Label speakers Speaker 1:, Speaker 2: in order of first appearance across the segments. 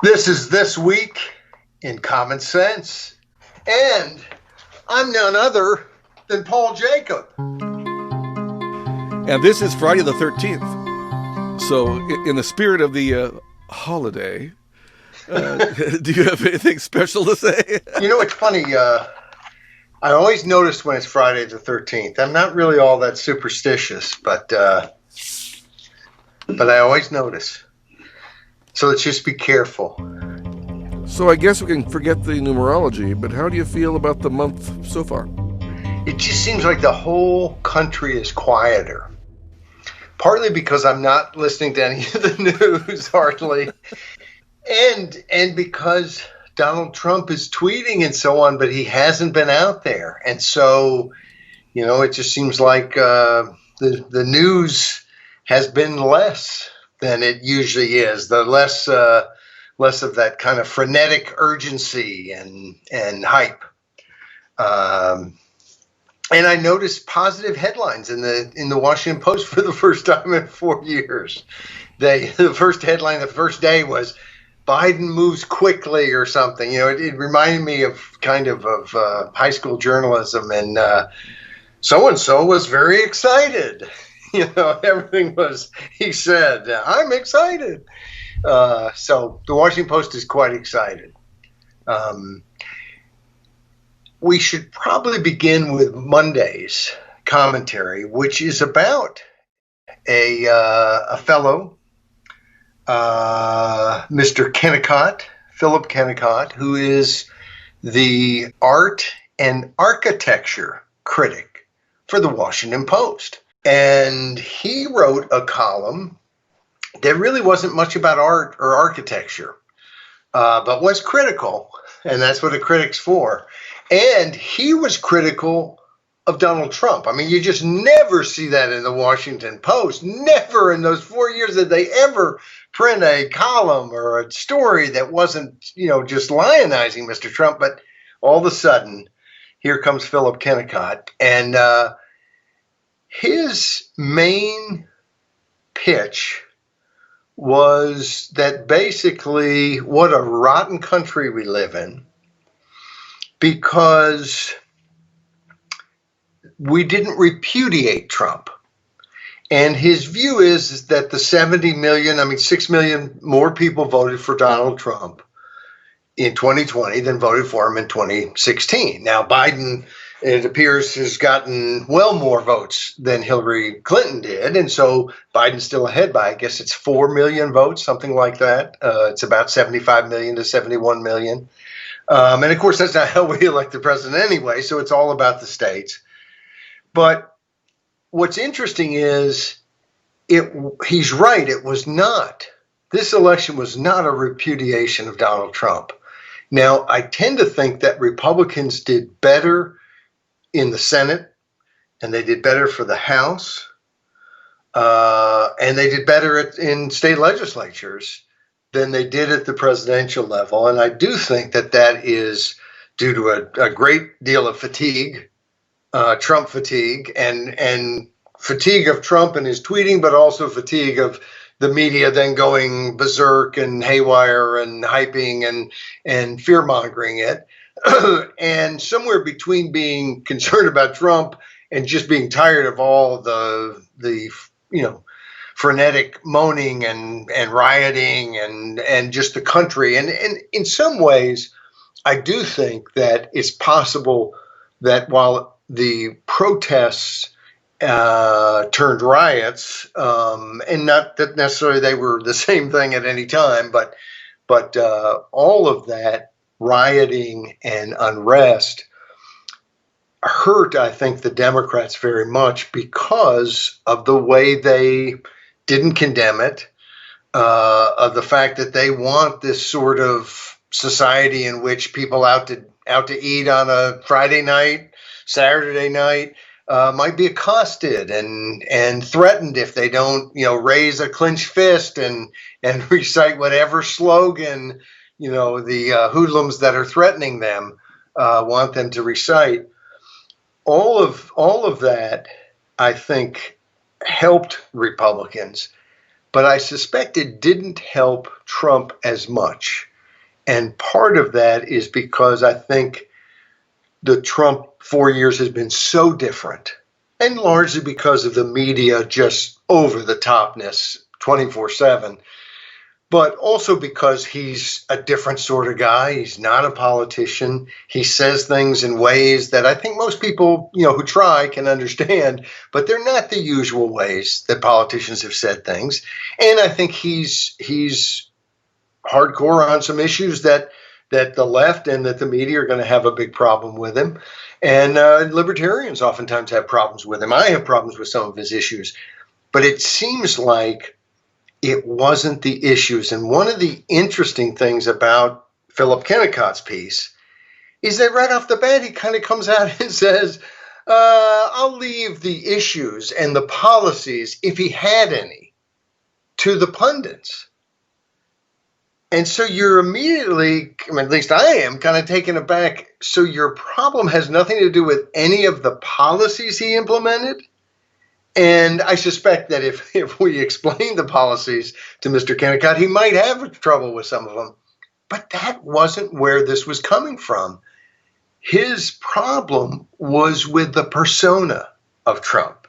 Speaker 1: This is This Week in Common Sense, and I'm none other than Paul Jacob.
Speaker 2: And this is Friday the 13th. So in the spirit of the holiday, do you have anything special to say?
Speaker 1: You know, it's funny. I always notice when it's Friday the 13th. I'm not really all that superstitious, but I always notice. So let's just be careful.
Speaker 2: So I guess we can forget the numerology, but how do you feel about the month so far?
Speaker 1: It just seems like the whole country is quieter. Partly because I'm not listening to any of the news hardly, and because Donald Trump is tweeting and so on, but he hasn't been out there. And so, you know, it just seems like the news has been less than it usually is. The less of that kind of frenetic urgency and hype. And I noticed positive headlines in the Washington Post for the first time in 4 years. The first headline the first day was Biden moves quickly or something. You know, it reminded me of high school journalism, and so-and-so was very excited. You know, everything was, he said, I'm excited. So the Washington Post is quite excited. We should probably begin with Monday's commentary, which is about a fellow, Mr. Kennicott, Philip Kennicott, who is the art and architecture critic for the Washington Post. And he wrote a column that really wasn't much about art or architecture, but was critical, and that's what a critic's for. And he was critical of Donald Trump. I mean, you just never see that in the Washington Post. Never in those 4 years did they ever print a column or a story that wasn't, you know, just lionizing Mr. Trump. But all of a sudden, here comes Philip Kennicott, and his main pitch was that basically what a rotten country we live in, because we didn't repudiate Trump. And his view is that the 6 million more people voted for Donald Trump in 2020 than voted for him in 2016. Now, Biden, it appears, has gotten well more votes than Hillary Clinton did. And so Biden's still ahead by, I guess it's 4 million votes, something like that. It's about 75 million to 71 million. And of course, that's not how we elect the president anyway. So it's all about the states. But what's interesting is he's right. It was not. This election was not a repudiation of Donald Trump. Now, I tend to think that Republicans did better in the Senate, and they did better for the House, and they did better in state legislatures than they did at the presidential level. And I do think that is due to a great deal of fatigue, Trump fatigue, and fatigue of Trump and his tweeting, but also fatigue of the media then going berserk and haywire and hyping and fear-mongering it. And somewhere between being concerned about Trump and just being tired of all the frenetic moaning and rioting and just the country. And in some ways, I do think that it's possible that while the protests turned riots, and not that necessarily they were the same thing at any time, but all of that rioting and unrest hurt, I think, the Democrats very much because of the way they didn't condemn it, of the fact that they want this sort of society in which people out to eat on a Friday night, Saturday night, might be accosted and threatened if they don't, raise a clenched fist and recite whatever slogan, the hoodlums that are threatening them want them to recite. All of that, I think, helped Republicans, but I suspect it didn't help Trump as much. And part of that is because I think the Trump 4 years has been so different, and largely because of the media just over the topness 24/7, but also because he's a different sort of guy. He's not a politician. He says things in ways that I think most people, who try can understand, but they're not the usual ways that politicians have said things. And I think he's hardcore on some issues that the left and that the media are going to have a big problem with him. And libertarians oftentimes have problems with him. I have problems with some of his issues. But it seems like it wasn't the issues. And one of the interesting things about Philip Kennicott's piece is that right off the bat, he kind of comes out and says, I'll leave the issues and the policies, if he had any, to the pundits. And so you're immediately, at least I am, kind of taken aback. So your problem has nothing to do with any of the policies he implemented? And I suspect that if we explain the policies to Mr. Kennicott, he might have trouble with some of them. But that wasn't where this was coming from. His problem was with the persona of Trump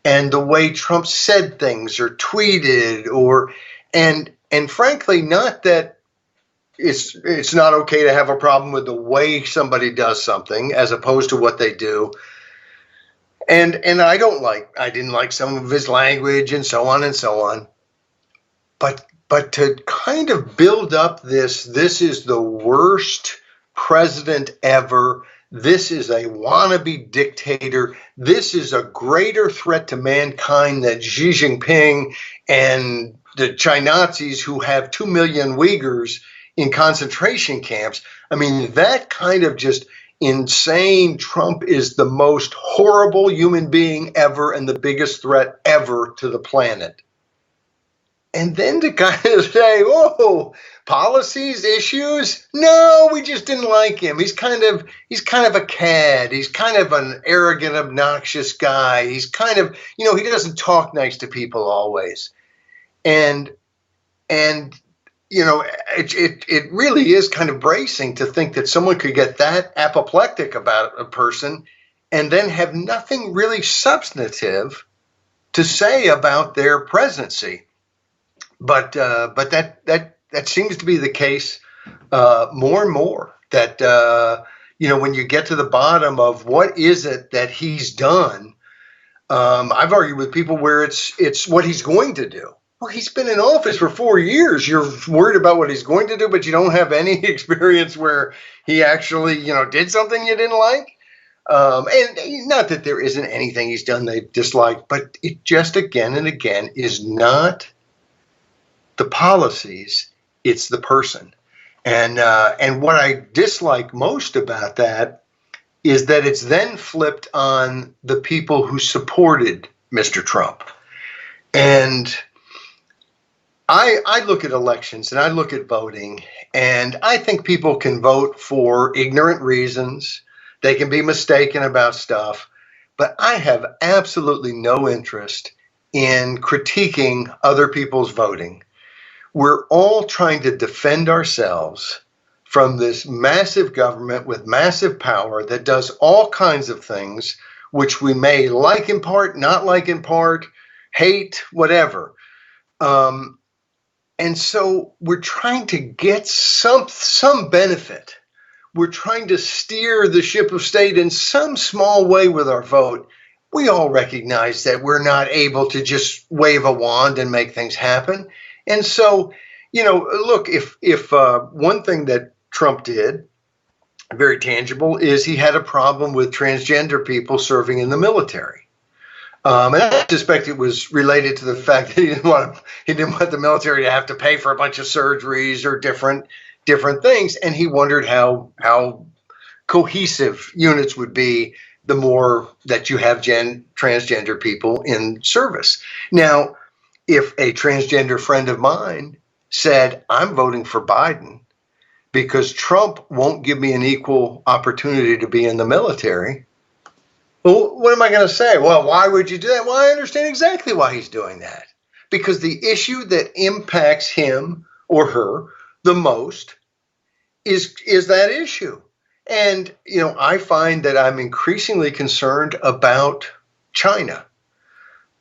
Speaker 1: and the way Trump said things or tweeted and frankly, not that it's not okay to have a problem with the way somebody does something as opposed to what they do. And I didn't like some of his language and so on and so on. But to kind of build up this is the worst president ever. This is a wannabe dictator. This is a greater threat to mankind than Xi Jinping and the Chinazis who have 2 million Uyghurs in concentration camps. I mean, that kind of just insane. Trump is the most horrible human being ever and the biggest threat ever to the planet. And then to kind of say, whoa, policies, issues? No, we just didn't like him. He's kind of a cad. He's kind of an arrogant, obnoxious guy. He's kind of, he doesn't talk nice to people always. And it really is kind of bracing to think that someone could get that apoplectic about a person and then have nothing really substantive to say about their presidency. But that seems to be the case more and more. That when you get to the bottom of what is it that he's done, I've argued with people where it's what he's going to do. Well, he's been in office for 4 years. You're worried about what he's going to do, but you don't have any experience where he actually, did something you didn't like. And not that there isn't anything he's done they dislike, but it just again and again is not the policies, it's the person. And what I dislike most about that is that it's then flipped on the people who supported Mr. Trump. And I look at elections and I look at voting, and I think people can vote for ignorant reasons. They can be mistaken about stuff, but I have absolutely no interest in critiquing other people's voting. We're all trying to defend ourselves from this massive government with massive power that does all kinds of things, which we may like in part, not like in part, hate, whatever. And so we're trying to get some benefit. We're trying to steer the ship of state in some small way with our vote. We all recognize that we're not able to just wave a wand and make things happen. And so, look, if one thing that Trump did, very tangible, is he had a problem with transgender people serving in the military. And I suspect it was related to the fact that he didn't want the military to have to pay for a bunch of surgeries or different things, and he wondered how cohesive units would be the more that you have transgender people in service. Now, if a transgender friend of mine said, I'm voting for Biden because Trump won't give me an equal opportunity to be in the military, well, what am I going to say? Well, why would you do that? Well, I understand exactly why he's doing that. Because the issue that impacts him or her the most is that issue. And, I find that I'm increasingly concerned about China,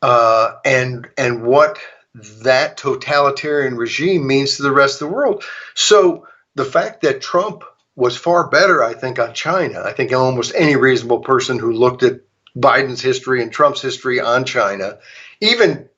Speaker 1: and what that totalitarian regime means to the rest of the world. So the fact that Trump was far better, I think, on China, I think almost any reasonable person who looked at Biden's history and Trump's history on China, even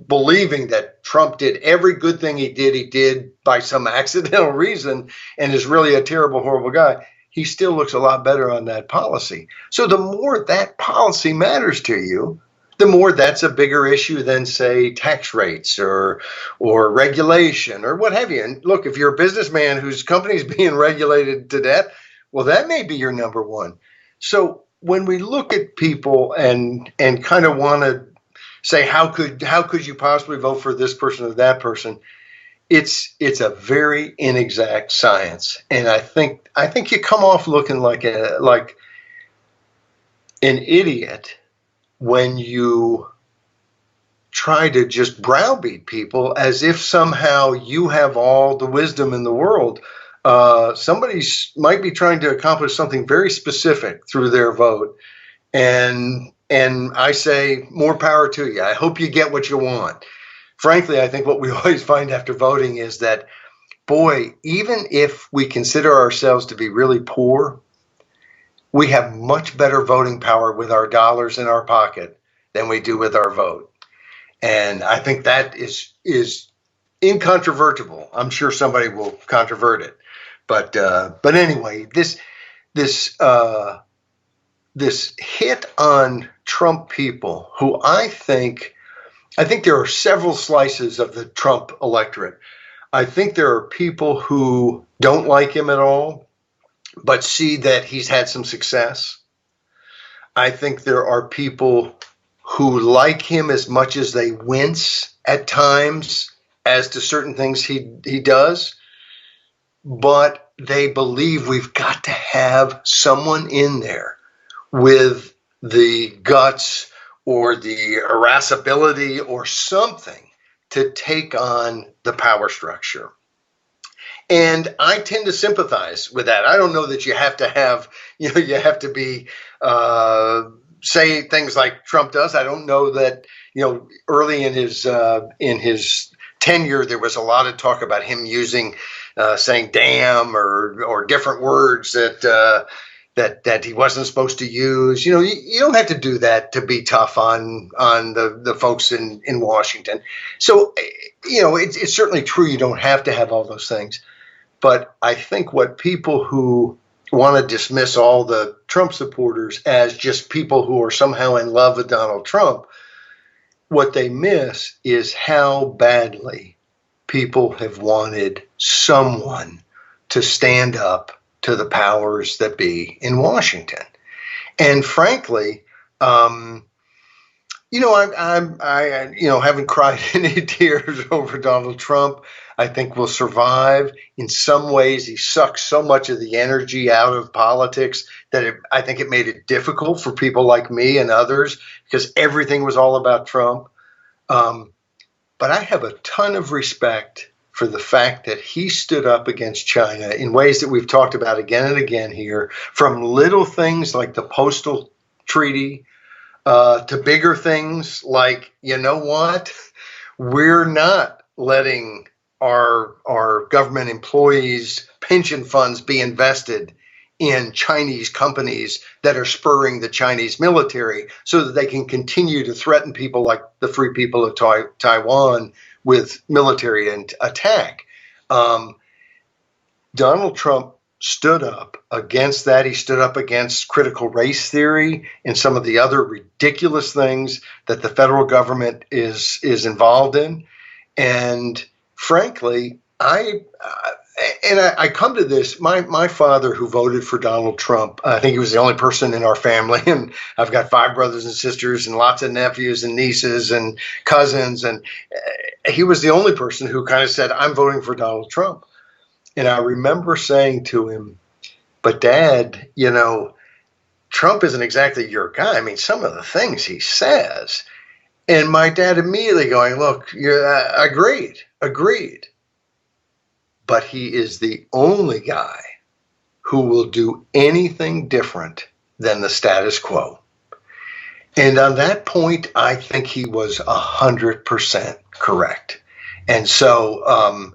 Speaker 1: believing that Trump did every good thing he did by some accidental reason and is really a terrible, horrible guy, he still looks a lot better on that policy. So the more that policy matters to you, the more that's a bigger issue than, say, tax rates or regulation or what have you. And look, if you're a businessman whose company's being regulated to death, well, that may be your number one. So when we look at people and kind of want to say, how could you possibly vote for this person or that person? It's a very inexact science, and I think you come off looking like an idiot when you try to just browbeat people as if somehow you have all the wisdom in the world. Somebody might be trying to accomplish something very specific through their vote, and I say more power to you. I hope you get what you want. Frankly, I think what we always find after voting is that, boy, even if we consider ourselves to be really poor, we have much better voting power with our dollars in our pocket than we do with our vote. And I think that is incontrovertible. I'm sure somebody will controvert it. But anyway, this hit on Trump people who I think there are several slices of the Trump electorate. I think there are people who don't like him at all, but see that he's had some success. I think there are people who like him as much as they wince at times as to certain things he does, but they believe we've got to have someone in there with the guts or the irascibility or something to take on the power structure. And I tend to sympathize with that. I don't know that you have to have, you have to be, say things like Trump does. I don't know that, early in his tenure, there was a lot of talk about him using, saying damn or different words that he wasn't supposed to use. You don't have to do that to be tough on the folks in Washington. So, it's certainly true you don't have to have all those things. But I think what people who want to dismiss all the Trump supporters as just people who are somehow in love with Donald Trump, what they miss is how badly people have wanted someone to stand up to the powers that be in Washington. And frankly, I haven't cried any tears over Donald Trump. I think we'll survive. In some ways, he sucks so much of the energy out of politics that I think it made it difficult for people like me and others because everything was all about Trump. But I have a ton of respect for the fact that he stood up against China in ways that we've talked about again and again here, from little things like the postal treaty to bigger things like, we're not letting our government employees' pension funds be invested in Chinese companies that are spurring the Chinese military so that they can continue to threaten people like the Free People of Taiwan with military attack. Donald Trump stood up against that. He stood up against critical race theory and some of the other ridiculous things that the federal government is involved in. And frankly, I come to this. My father, who voted for Donald Trump, I think he was the only person in our family, and I've got 5 brothers and sisters and lots of nephews and nieces and cousins, and he was the only person who kind of said, I'm voting for Donald Trump. And I remember saying to him, but Dad, Trump isn't exactly your guy. I mean, some of the things he says. And my dad immediately going, look, agreed. But he is the only guy who will do anything different than the status quo. And on that point, I think he was 100% correct. And so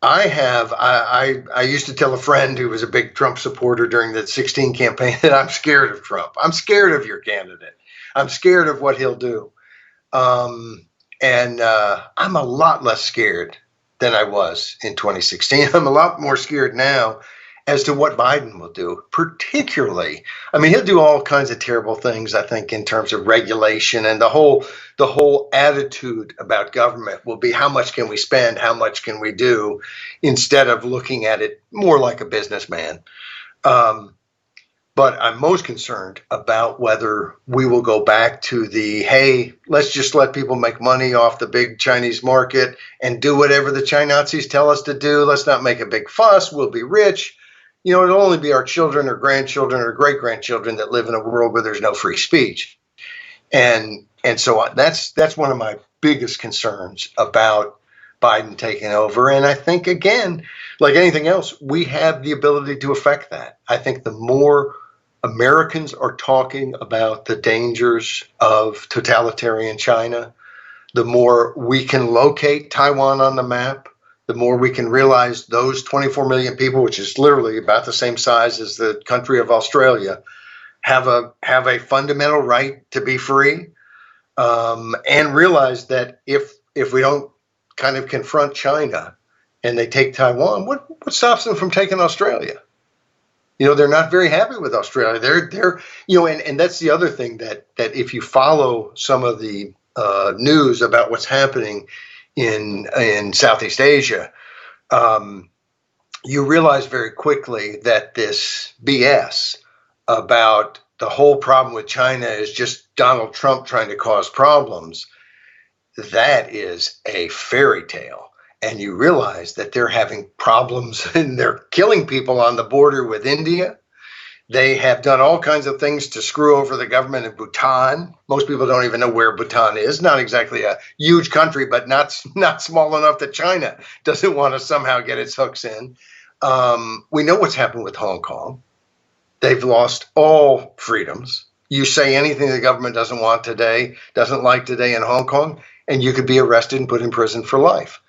Speaker 1: I used to tell a friend who was a big Trump supporter during the 2016 campaign that I'm scared of Trump. I'm scared of your candidate. I'm scared of what he'll do. And I'm a lot less scared than I was in 2016. I'm a lot more scared now as to what Biden will do, particularly. I mean, he'll do all kinds of terrible things, I think, in terms of regulation, and the whole attitude about government will be how much can we spend, how much can we do, instead of looking at it more like a businessman. But I'm most concerned about whether we will go back to the, hey, let's just let people make money off the big Chinese market and do whatever the Chinazis tell us to do. Let's not make a big fuss. We'll be rich. You know, it'll only be our children or grandchildren or great-grandchildren that live in a world where there's no free speech. And so that's one of my biggest concerns about Biden taking over. And I think, again, like anything else, we have the ability to affect that. I think the more Americans are talking about the dangers of totalitarian China, the more we can locate Taiwan on the map, the more we can realize those 24 million people, which is literally about the same size as the country of Australia, have a fundamental right to be free, and realize that if we don't kind of confront China and they take Taiwan, what stops them from taking Australia? You know, they're not very happy with Australia. They're you know, and that's the other thing that if you follow some of the news about what's happening in Southeast Asia, you realize very quickly that this BS about the whole problem with China is just Donald Trump trying to cause problems, that is a fairy tale. And you realize that they're having problems and they're killing people on the border with India. They have done all kinds of things to screw over the government of Bhutan. Most people don't even know where Bhutan is. Not exactly a huge country, but not small enough that China doesn't want to somehow get its hooks in. We know what's happened with Hong Kong. They've lost all freedoms. You say anything the government doesn't want today, doesn't like today in Hong Kong, and you could be arrested and put in prison for life.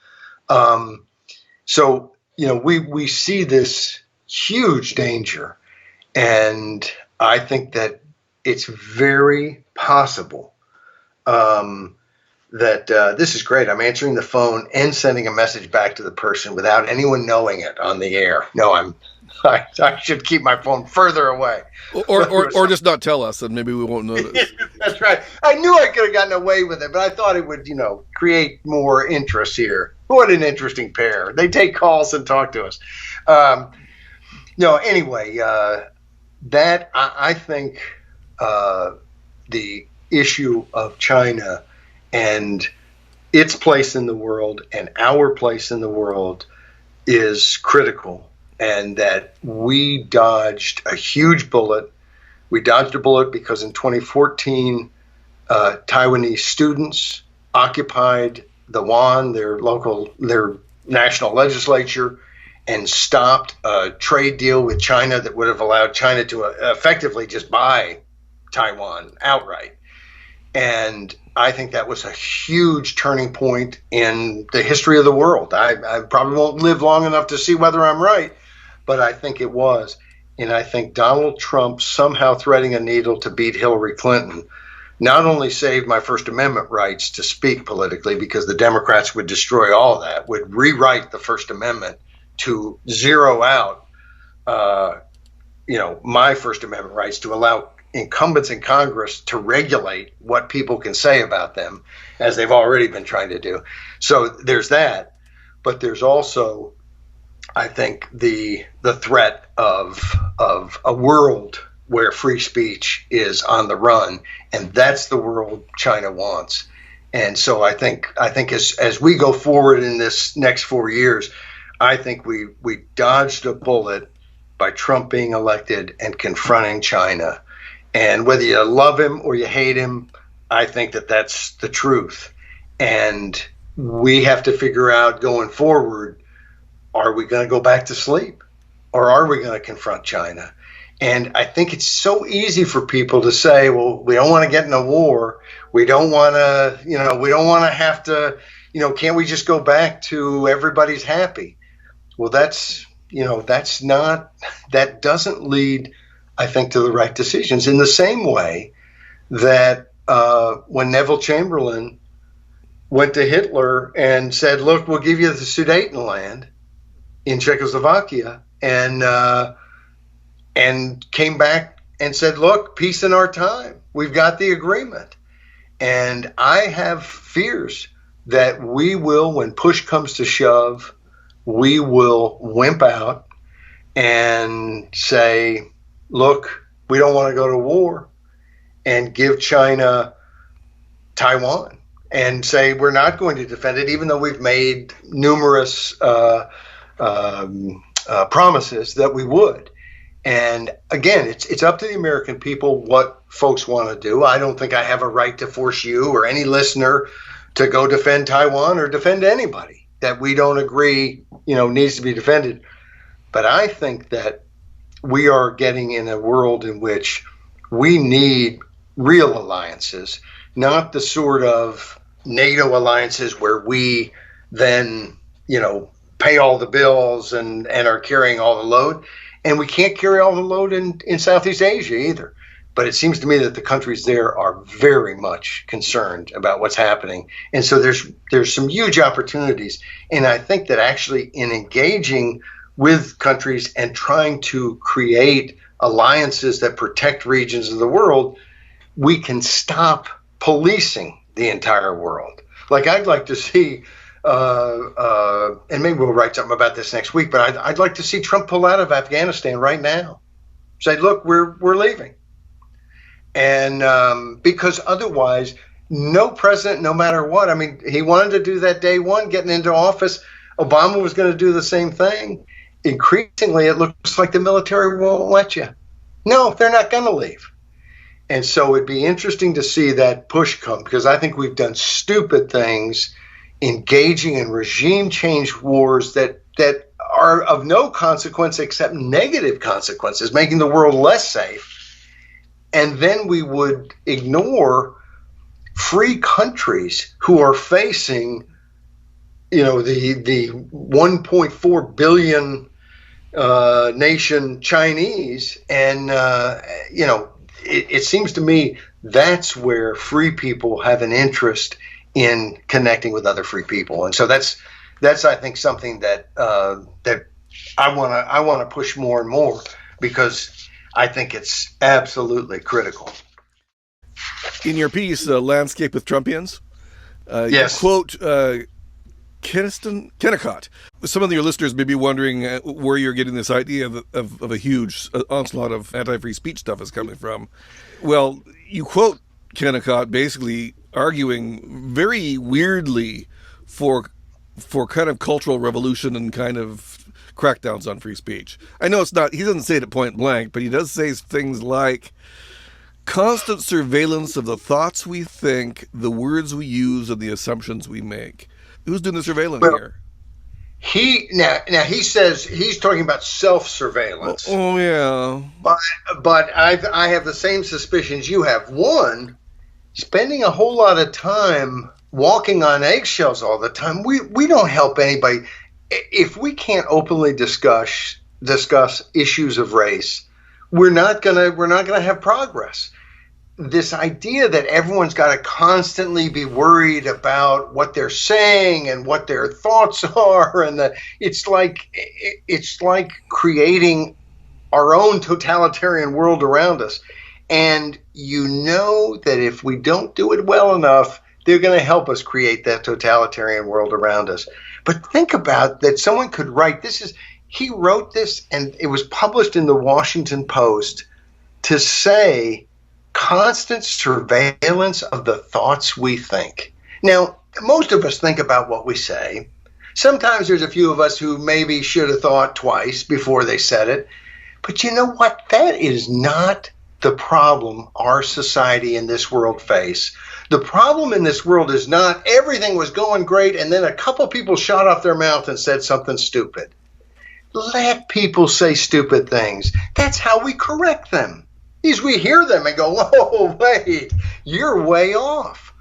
Speaker 1: So, you know, we see this huge danger. And I think that it's very possible that this is great. I'm answering the phone and sending a message back to the person without anyone knowing it on the air. No, I should keep my phone further away.
Speaker 2: Or just not tell us, and maybe we won't notice.
Speaker 1: That's right. I knew I could have gotten away with it, but I thought it would, you know, create more interest here. What an interesting pair. They take calls and talk to us. Anyway, that I think the issue of China and its place in the world and our place in the world is critical, and that we dodged a huge bullet. We dodged a bullet because in 2014, Taiwanese students occupied the Yuan, their national legislature, and stopped a trade deal with China that would have allowed China to effectively just buy Taiwan outright. And I think that was a huge turning point in the history of the world. I probably won't live long enough to see whether I'm right, but I think it was. And I think Donald Trump somehow threading a needle to beat Hillary Clinton not only saved my First Amendment rights to speak politically, because the Democrats would destroy all that, would rewrite the First Amendment to zero out, my First Amendment rights to allow incumbents in Congress to regulate what people can say about them, as they've already been trying to do. So there's that, but there's also, I think, the threat of a world where free speech is on the run, and that's the world China wants. And so I think as we go forward in this next 4 years, I think we dodged a bullet by Trump being elected and confronting China. And whether you love him or you hate him, I think that's the truth. And we have to figure out going forward, are we going to go back to sleep? or are we going to confront China? And I think it's so easy for people to say, well, we don't want to get in a war. We don't want to, we don't want to have to, can't we just go back to everybody's happy? Well, that doesn't lead, I think, to the right decisions. In the same way that when Neville Chamberlain went to Hitler and said, look, we'll give you the Sudetenland in Czechoslovakia, and came back and said, look, peace in our time. We've got the agreement. And I have fears that we will, when push comes to shove, we will wimp out and say, look, we don't want to go to war, and give China Taiwan and say we're not going to defend it, even though we've made numerous promises that we would. And again, it's up to the American people what folks want to do. I don't think I have a right to force you or any listener to go defend Taiwan or defend anybody that we don't agree, needs to be defended. But I think that we are getting in a world in which we need real alliances, not the sort of NATO alliances where we then, pay all the bills and are carrying all the load. And we can't carry all the load in Southeast Asia either. But it seems to me that the countries there are very much concerned about what's happening. And so there's some huge opportunities. And I think that actually in engaging with countries and trying to create alliances that protect regions of the world, we can stop policing the entire world. Like I'd like to see, and maybe we'll write something about this next week, but I'd like to see Trump pull out of Afghanistan right now. Say, look, we're leaving. And because otherwise, no president, no matter what, I mean, he wanted to do that day one, getting into office. Obama was going to do the same thing. Increasingly, it looks like the military won't let you. No, they're not going to leave. And so it'd be interesting to see that push come, because I think we've done stupid things engaging in regime change wars that are of no consequence except negative consequences, making the world less safe. And then we would ignore free countries who are facing, the 1.4 billion nation Chinese. And, it seems to me that's where free people have an interest in connecting with other free people. And so that's I think something that I want to push more and more, because I think it's absolutely critical.
Speaker 2: In your piece, Landscape with Trumpians,
Speaker 1: yes.
Speaker 2: You quote Kennicott. Some of your listeners may be wondering where you're getting this idea of a huge onslaught of anti-free speech stuff is coming from. Well, you quote Kennicott basically arguing very weirdly for kind of cultural revolution and kind of crackdowns on free speech. I know it's not, he doesn't say it at point blank, but he does say things like constant surveillance of the thoughts we think, the words we use, and the assumptions we make. Who's doing the surveillance here?
Speaker 1: He says he's talking about self-surveillance.
Speaker 2: Oh yeah.
Speaker 1: But I have the same suspicions you have. One, spending a whole lot of time walking on eggshells all the time. We don't help anybody. If we can't openly discuss issues of race, we're not gonna have progress. This idea that everyone's got to constantly be worried about what they're saying and what their thoughts are, and it's like creating our own totalitarian world around us. And that if we don't do it well enough, they're going to help us create that totalitarian world around us. But think about that. Someone could write he wrote this, and it was published in the Washington Post, to say constant surveillance of the thoughts we think. Now, most of us think about what we say. Sometimes there's a few of us who maybe should have thought twice before they said it. But you know what? That is not the problem our society and this world face. The problem in this world is not everything was going great and then a couple people shot off their mouth and said something stupid. let people say stupid things. That's how we correct them. Is we hear them and go, whoa, wait, you're way off.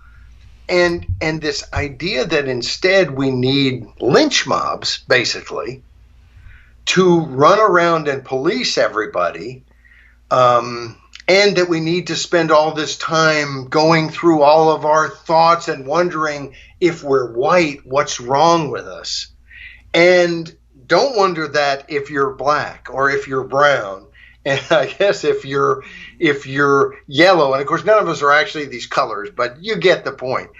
Speaker 1: And this idea that instead we need lynch mobs, basically, to run around and police everybody, and that we need to spend all this time going through all of our thoughts and wondering if we're white, what's wrong with us? And don't wonder that if you're black or if you're brown, and I guess if you're yellow, and of course none of us are actually these colors, but you get the point,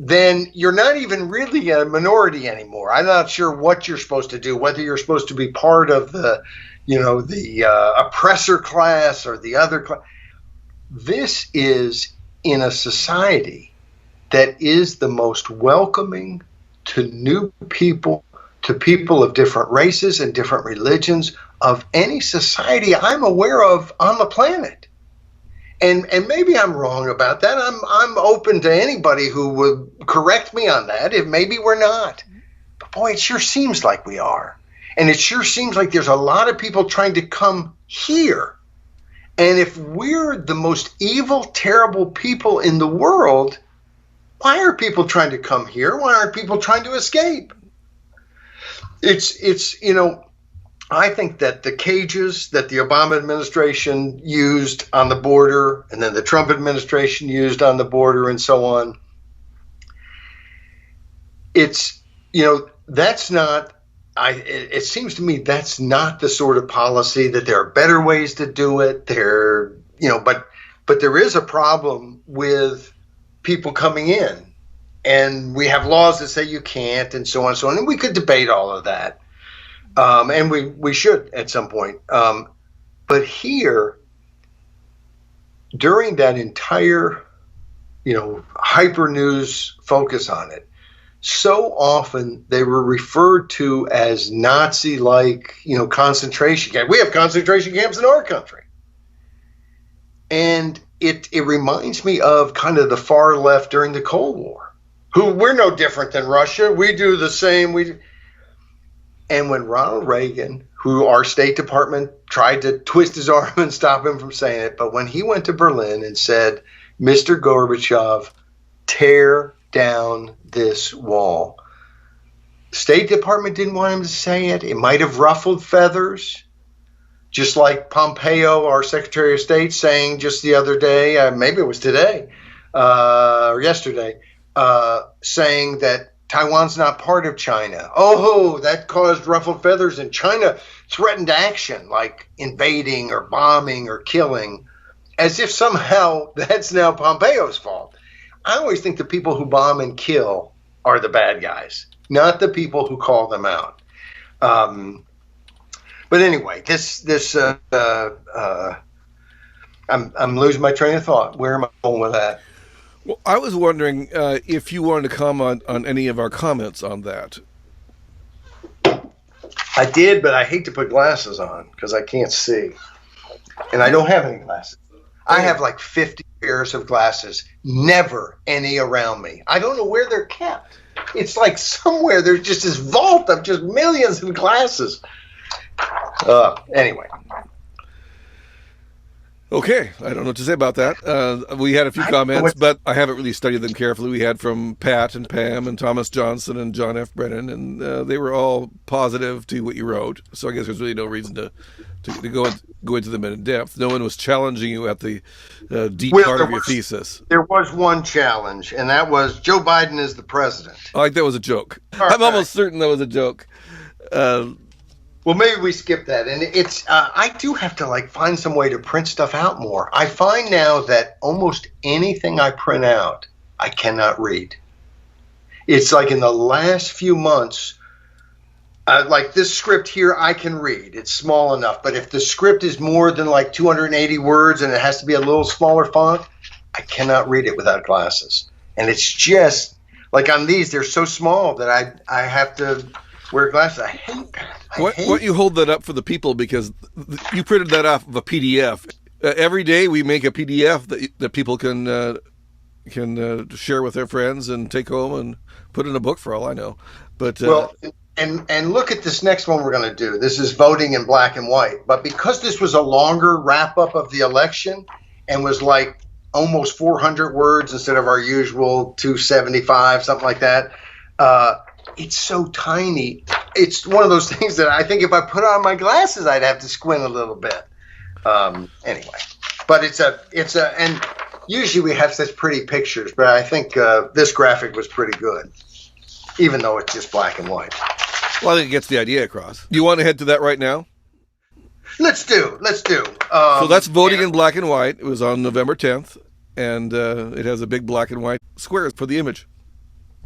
Speaker 1: then you're not even really a minority anymore. I'm not sure what you're supposed to do, whether you're supposed to be part of the oppressor class or the other class. This is in a society that is the most welcoming to new people, to people of different races and different religions of any society I'm aware of on the planet. And maybe I'm wrong about that. I'm open to anybody who would correct me on that if maybe we're not. But boy, it sure seems like we are. And it sure seems like there's a lot of people trying to come here. And if we're the most evil, terrible people in the world, why are people trying to come here? Why aren't people trying to escape? It's I think that the cages that the Obama administration used on the border and then the Trump administration used on the border and so on, it's, that's not, it seems to me that's not the sort of policy, that there are better ways to do it. But there is a problem with people coming in, and we have laws that say you can't, and so on and so on. And we could debate all of that. And we should at some point. But here, during that entire, hyper news focus on it, so often they were referred to as Nazi-like, concentration camps. We have concentration camps in our country. And it reminds me of kind of the far left during the Cold War, who we're no different than Russia. We do the same. And when Ronald Reagan, who our State Department tried to twist his arm and stop him from saying it, but when he went to Berlin and said, Mr. Gorbachev, tear down this wall, the State Department didn't want him to say it. It might have ruffled feathers, just like Pompeo, our Secretary of State, saying just the other day, maybe it was today or yesterday, saying that Taiwan's not part of China. Oh, that caused ruffled feathers, and China threatened action like invading or bombing or killing, as if somehow that's now Pompeo's fault. I always think the people who bomb and kill are the bad guys, not the people who call them out. But anyway, I'm losing my train of thought. Where am I going with that?
Speaker 2: Well, I was wondering if you wanted to comment on any of our comments on that.
Speaker 1: I did, but I hate to put glasses on because I can't see. And I don't have any glasses. I have like 50 pairs of glasses, never any around me. I don't know where they're kept. It's like somewhere there's just this vault of just millions of glasses. Anyway.
Speaker 2: Okay, I don't know what to say about that. We had a few comments, but I haven't really studied them carefully. We had from Pat and Pam and Thomas Johnson and John F. Brennan, and they were all positive to what you wrote. So I guess there's really no reason to go into them in depth. No one was challenging you at the deep part of your thesis.
Speaker 1: There was one challenge, and that was Joe Biden is the president.
Speaker 2: I think that was a joke. I'm almost certain that was a joke.
Speaker 1: Well, maybe we skip that. And it's I do have to find some way to print stuff out more. I find now that almost anything I print out, I cannot read. It's like in the last few months, like this script here, I can read. It's small enough. But if the script is more than 280 words and it has to be a little smaller font, I cannot read it without glasses. And it's just like on these, they're so small that I have to wear glasses. I hate that.
Speaker 2: Why don't you hold that up for the people, because you printed that off of a PDF. Every day we make a PDF that people can share with their friends and take home and put in a book for all I know. But
Speaker 1: well, And look at this next one we're going to do. This is voting in black and white. But because this was a longer wrap up of the election and was like almost 400 words instead of our usual 275, something like that, it's so tiny. It's one of those things that I think if I put on my glasses, I'd have to squint a little bit. Anyway, but and usually we have such pretty pictures, but I think this graphic was pretty good, even though it's just black and white.
Speaker 2: Well, I think it gets the idea across. Do you want to head to that right now?
Speaker 1: Let's do.
Speaker 2: So that's voting in black and white. It was on November 10th, and it has a big black and white square for the image.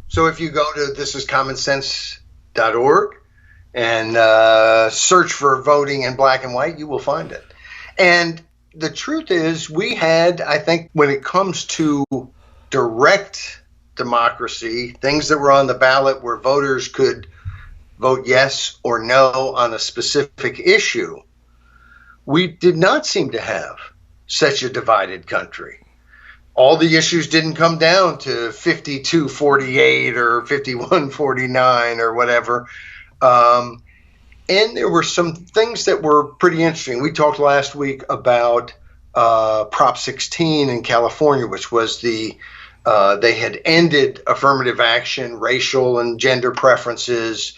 Speaker 1: So if you go to thisiscommonsense.org and search for voting in black and white, you will find it. And the truth is, we had, I think, when it comes to direct democracy, things that were on the ballot where voters could vote yes or no on a specific issue, we did not seem to have such a divided country. All the issues didn't come down to 52-48 or 51-49 or whatever. And there were some things that were pretty interesting. We talked last week about Prop 16 in California, which was they had ended affirmative action, racial and gender preferences,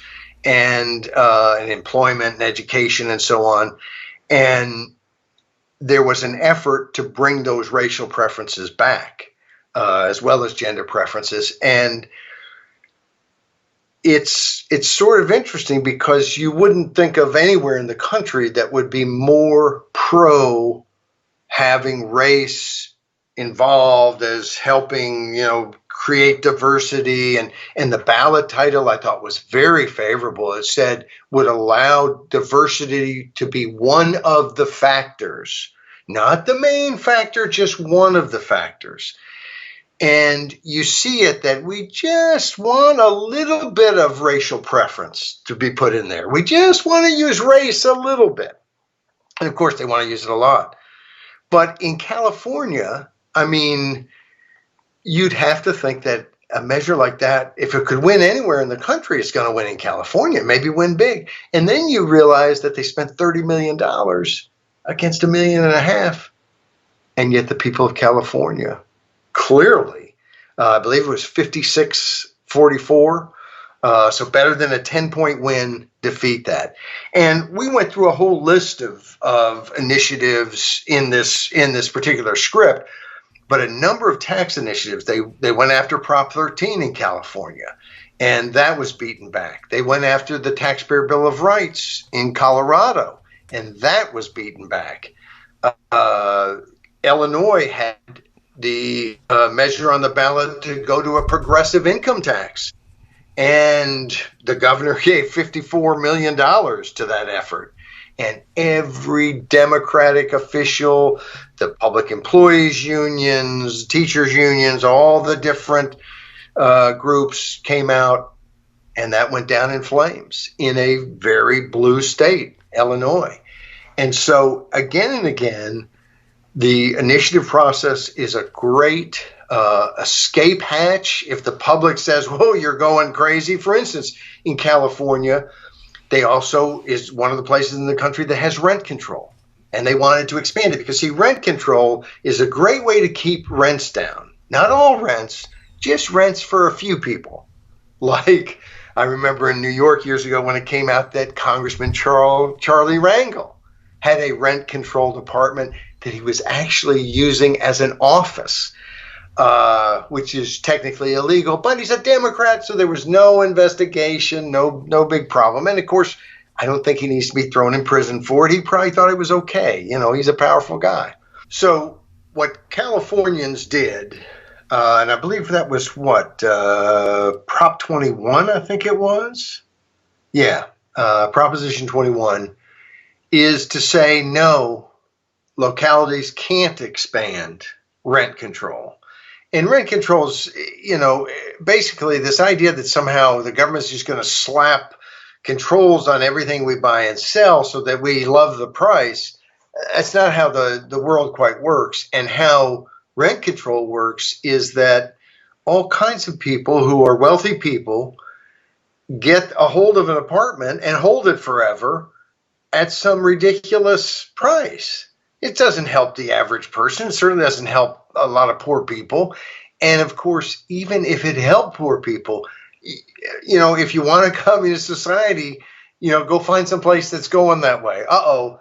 Speaker 1: and employment and education and so on. And there was an effort to bring those racial preferences back, as well as gender preferences. And it's sort of interesting because you wouldn't think of anywhere in the country that would be more pro having race involved as helping, create diversity. And the ballot title I thought was very favorable. It said would allow diversity to be one of the factors, not the main factor, just one of the factors. And you see it that we just want a little bit of racial preference to be put in there. We just want to use race a little bit. And of course, they want to use it a lot. But in California, I mean, you'd have to think that a measure like that, if it could win anywhere in the country, it's going to win in California, maybe win big. And then you realize that they spent $30 million against $1.5 million. And yet the people of California clearly, I believe it was 56-44, so better than a 10-point win, defeat that. And we went through a whole list of initiatives in this particular script, but a number of tax initiatives. They went after Prop 13 in California, and that was beaten back. They went after the Taxpayer Bill of Rights in Colorado, and that was beaten back. Illinois had the measure on the ballot to go to a progressive income tax. And the governor gave $54 million to that effort. And every Democratic official, the public employees unions, teachers unions, all the different groups came out, and that went down in flames in a very blue state, Illinois. And so again and again, the initiative process is a great escape hatch if the public says, whoa, you're going crazy. For instance, in California, they also is one of the places in the country that has rent control. And they wanted to expand it because, see, rent control is a great way to keep rents down. Not all rents, just rents for a few people. Like I remember in New York years ago when it came out that Congressman Charlie Rangel had a rent control department that he was actually using as an office, which is technically illegal, but he's a Democrat, so there was no investigation, no big problem. And of course, I don't think he needs to be thrown in prison for it. He probably thought it was okay. He's a powerful guy. So what Californians did, and I believe that was Prop 21, I think it was. Yeah, Proposition 21 is to say no, localities can't expand rent control. And rent controls, basically this idea that somehow the government's just going to slap controls on everything we buy and sell so that we love the price. That's not how the world quite works. And how rent control works is that all kinds of people who are wealthy people get a hold of an apartment and hold it forever at some ridiculous price. It doesn't help the average person. It certainly doesn't help a lot of poor people. And of course, even if it helped poor people, if you want a communist society, go find some place that's going that way. Uh-oh.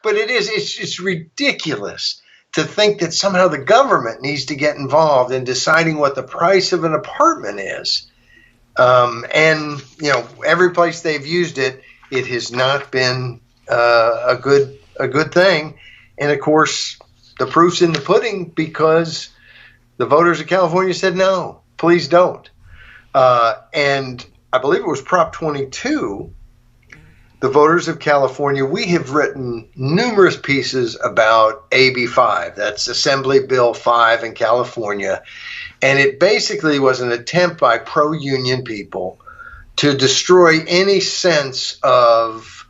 Speaker 1: But it's ridiculous to think that somehow the government needs to get involved in deciding what the price of an apartment is. Every place they've used it, it has not been a good thing. And of course, the proof's in the pudding because the voters of California said no, please don't. And I believe it was Prop 22. The voters of California, we have written numerous pieces about AB 5. That's Assembly Bill 5 in California. And it basically was an attempt by pro-union people to destroy any sense of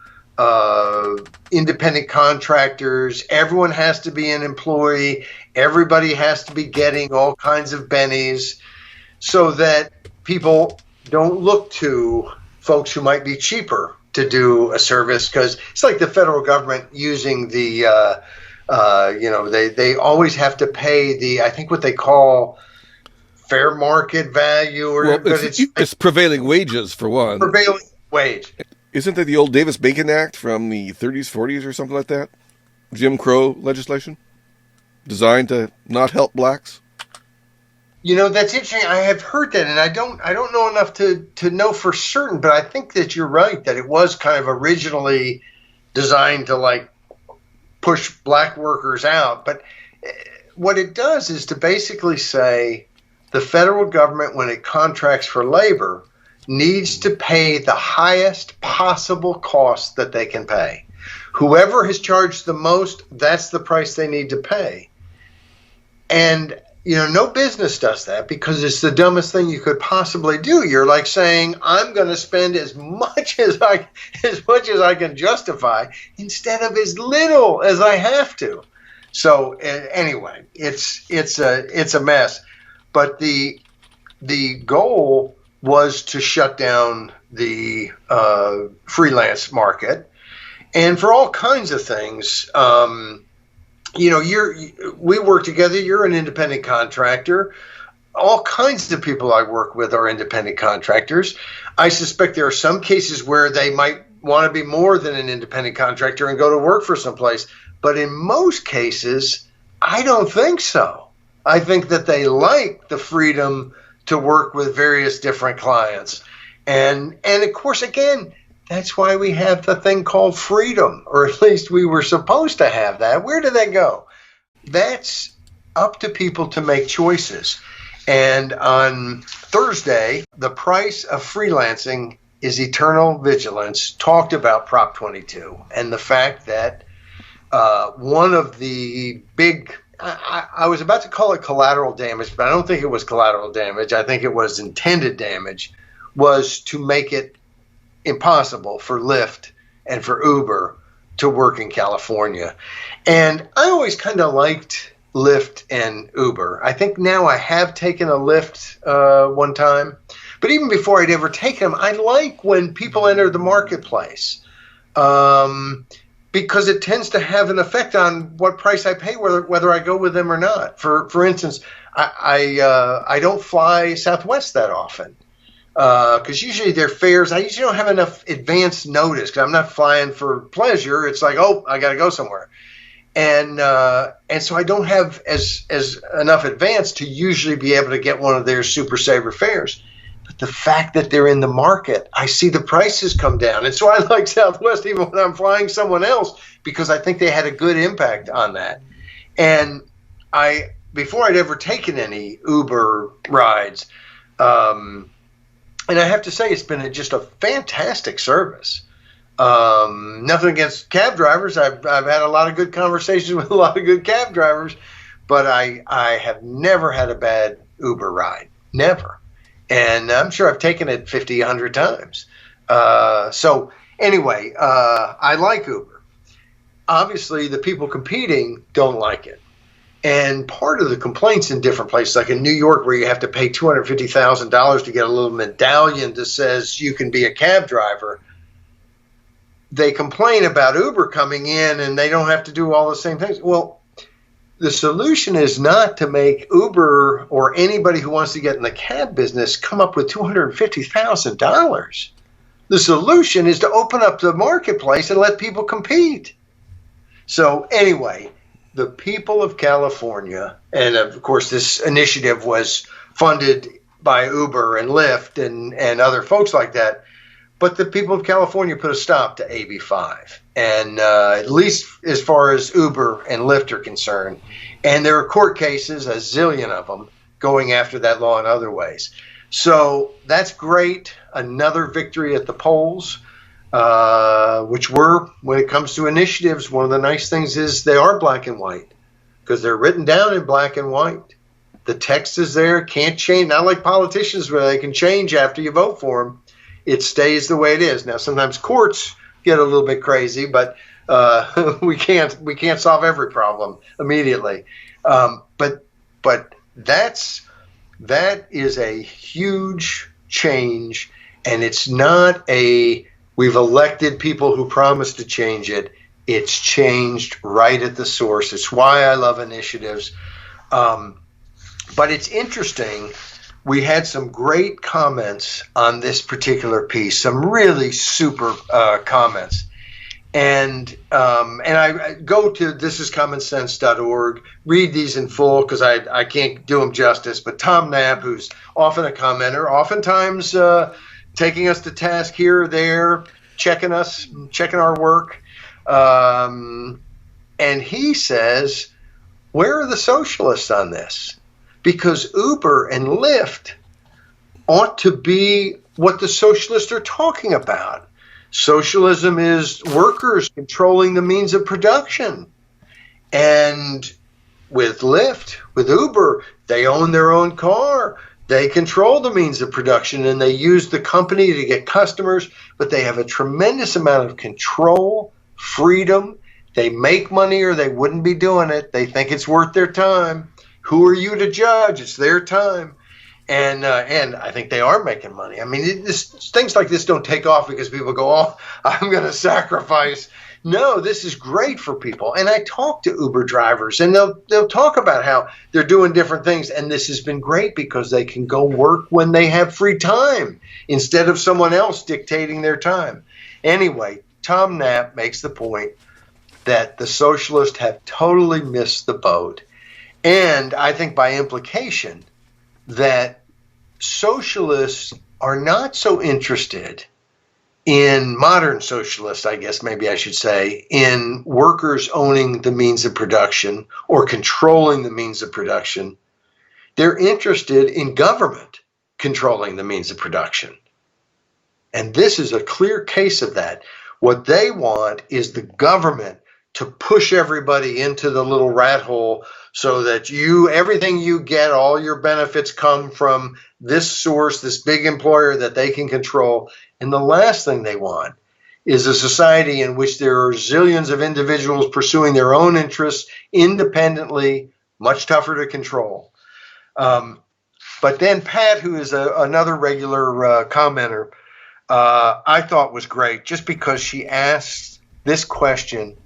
Speaker 1: independent contractors. Everyone has to be an employee. Everybody has to be getting all kinds of bennies so that people don't look to folks who might be cheaper to do a service, because it's like the federal government using the, they always have to pay the, I think what they call fair market value,
Speaker 2: it's prevailing wages for one.
Speaker 1: Prevailing wage.
Speaker 2: Isn't that the old Davis-Bacon Act from the 30s, 40s, or something like that? Jim Crow legislation designed to not help blacks.
Speaker 1: That's interesting. I have heard that, and I don't know enough to know for certain, but I think that you're right, that it was kind of originally designed to push black workers out. But what it does is to basically say the federal government, when it contracts for labor, needs to pay the highest possible cost that they can pay. Whoever has charged the most, that's the price they need to pay. And no business does that because it's the dumbest thing you could possibly do. You're like saying, I'm going to spend as much as I can justify instead of as little as I have to. So anyway, it's a mess. But the goal was to shut down the freelance market, and for all kinds of things. We work together. You're an independent contractor. All kinds of people I work with are independent contractors. I suspect there are some cases where they might want to be more than an independent contractor and go to work for someplace. But in most cases, I don't think so. I think that they like the freedom to work with various different clients. And of course, again, that's why we have the thing called freedom, or at least we were supposed to have that. Where did that go? That's up to people to make choices. And on Thursday, the price of freelancing is eternal vigilance talked about Prop 22 and the fact that one of the big, I was about to call it collateral damage, but I don't think it was collateral damage. I think it was intended damage, was to make it impossible for Lyft and for Uber to work in California. And I always kind of liked Lyft and Uber. I think now I have taken a Lyft one time, but even before I'd ever taken them, I like when people enter the marketplace because it tends to have an effect on what price I pay, whether I go with them or not. For instance, I don't fly Southwest that often. Because usually their fares, I usually don't have enough advance notice because I'm not flying for pleasure. It's like, oh, I got to go somewhere. And so I don't have as enough advance to usually be able to get one of their super saver fares. But the fact that they're in the market, I see the prices come down. And so I like Southwest even when I'm flying someone else because I think they had a good impact on that. And before I'd ever taken any Uber rides, and I have to say, it's been just a fantastic service. Nothing against cab drivers. I've had a lot of good conversations with a lot of good cab drivers, but I have never had a bad Uber ride. Never. And I'm sure I've taken it 50, 100 times. So anyway, I like Uber. Obviously, the people competing don't like it. And part of the complaints in different places, like in New York, where you have to pay $250,000 to get a little medallion that says you can be a cab driver, they complain about Uber coming in and they don't have to do all the same things. Well, the solution is not to make Uber or anybody who wants to get in the cab business come up with $250,000. The solution is to open up the marketplace and let people compete. So anyway, the people of California, and of course this initiative was funded by Uber and Lyft and other folks like that, but the people of California put a stop to AB 5, and at least as far as Uber and Lyft are concerned. And there are court cases, a zillion of them, going after that law in other ways. So that's great. Another victory at the polls, which were, when it comes to initiatives, one of the nice things is they are black and white because they're written down in black and white. The text is there, can't change. Not like politicians where they can change after you vote for them. It stays the way it is. Now, sometimes courts get a little bit crazy, but we can't solve every problem immediately. But that is a huge change, and it's not we've elected people who promised to change it. It's changed right at the source. It's why I love initiatives. But it's interesting. We had some great comments on this particular piece, some really super comments. And I go to thisiscommonsense.org, read these in full because I can't do them justice. But Tom Knapp, who's often a commenter, oftentimes taking us to task here or there, checking our work. And he says, where are the socialists on this? Because Uber and Lyft ought to be what the socialists are talking about. Socialism is workers controlling the means of production. And with Lyft, with Uber, they own their own car. They control the means of production and they use the company to get customers, but they have a tremendous amount of control, freedom. They make money or they wouldn't be doing it. They think it's worth their time. Who are you to judge? It's their time. And I think they are making money. I mean, things like this don't take off because people go, oh, I'm going to sacrifice. No, this is great for people. And I talk to Uber drivers, and they'll talk about how they're doing different things. And this has been great because they can go work when they have free time instead of someone else dictating their time. Anyway, Tom Knapp makes the point that the socialists have totally missed the boat. And I think by implication that socialists are not so interested in modern socialists, I guess maybe I should say, in workers owning the means of production or controlling the means of production. They're interested in government controlling the means of production. And this is a clear case of that. What they want is the government to push everybody into the little rat hole so that everything you get, all your benefits come from this source, this big employer that they can control. And the last thing they want is a society in which there are zillions of individuals pursuing their own interests independently, much tougher to control. But then Pat, who is another regular commenter, I thought was great just because she asked this question,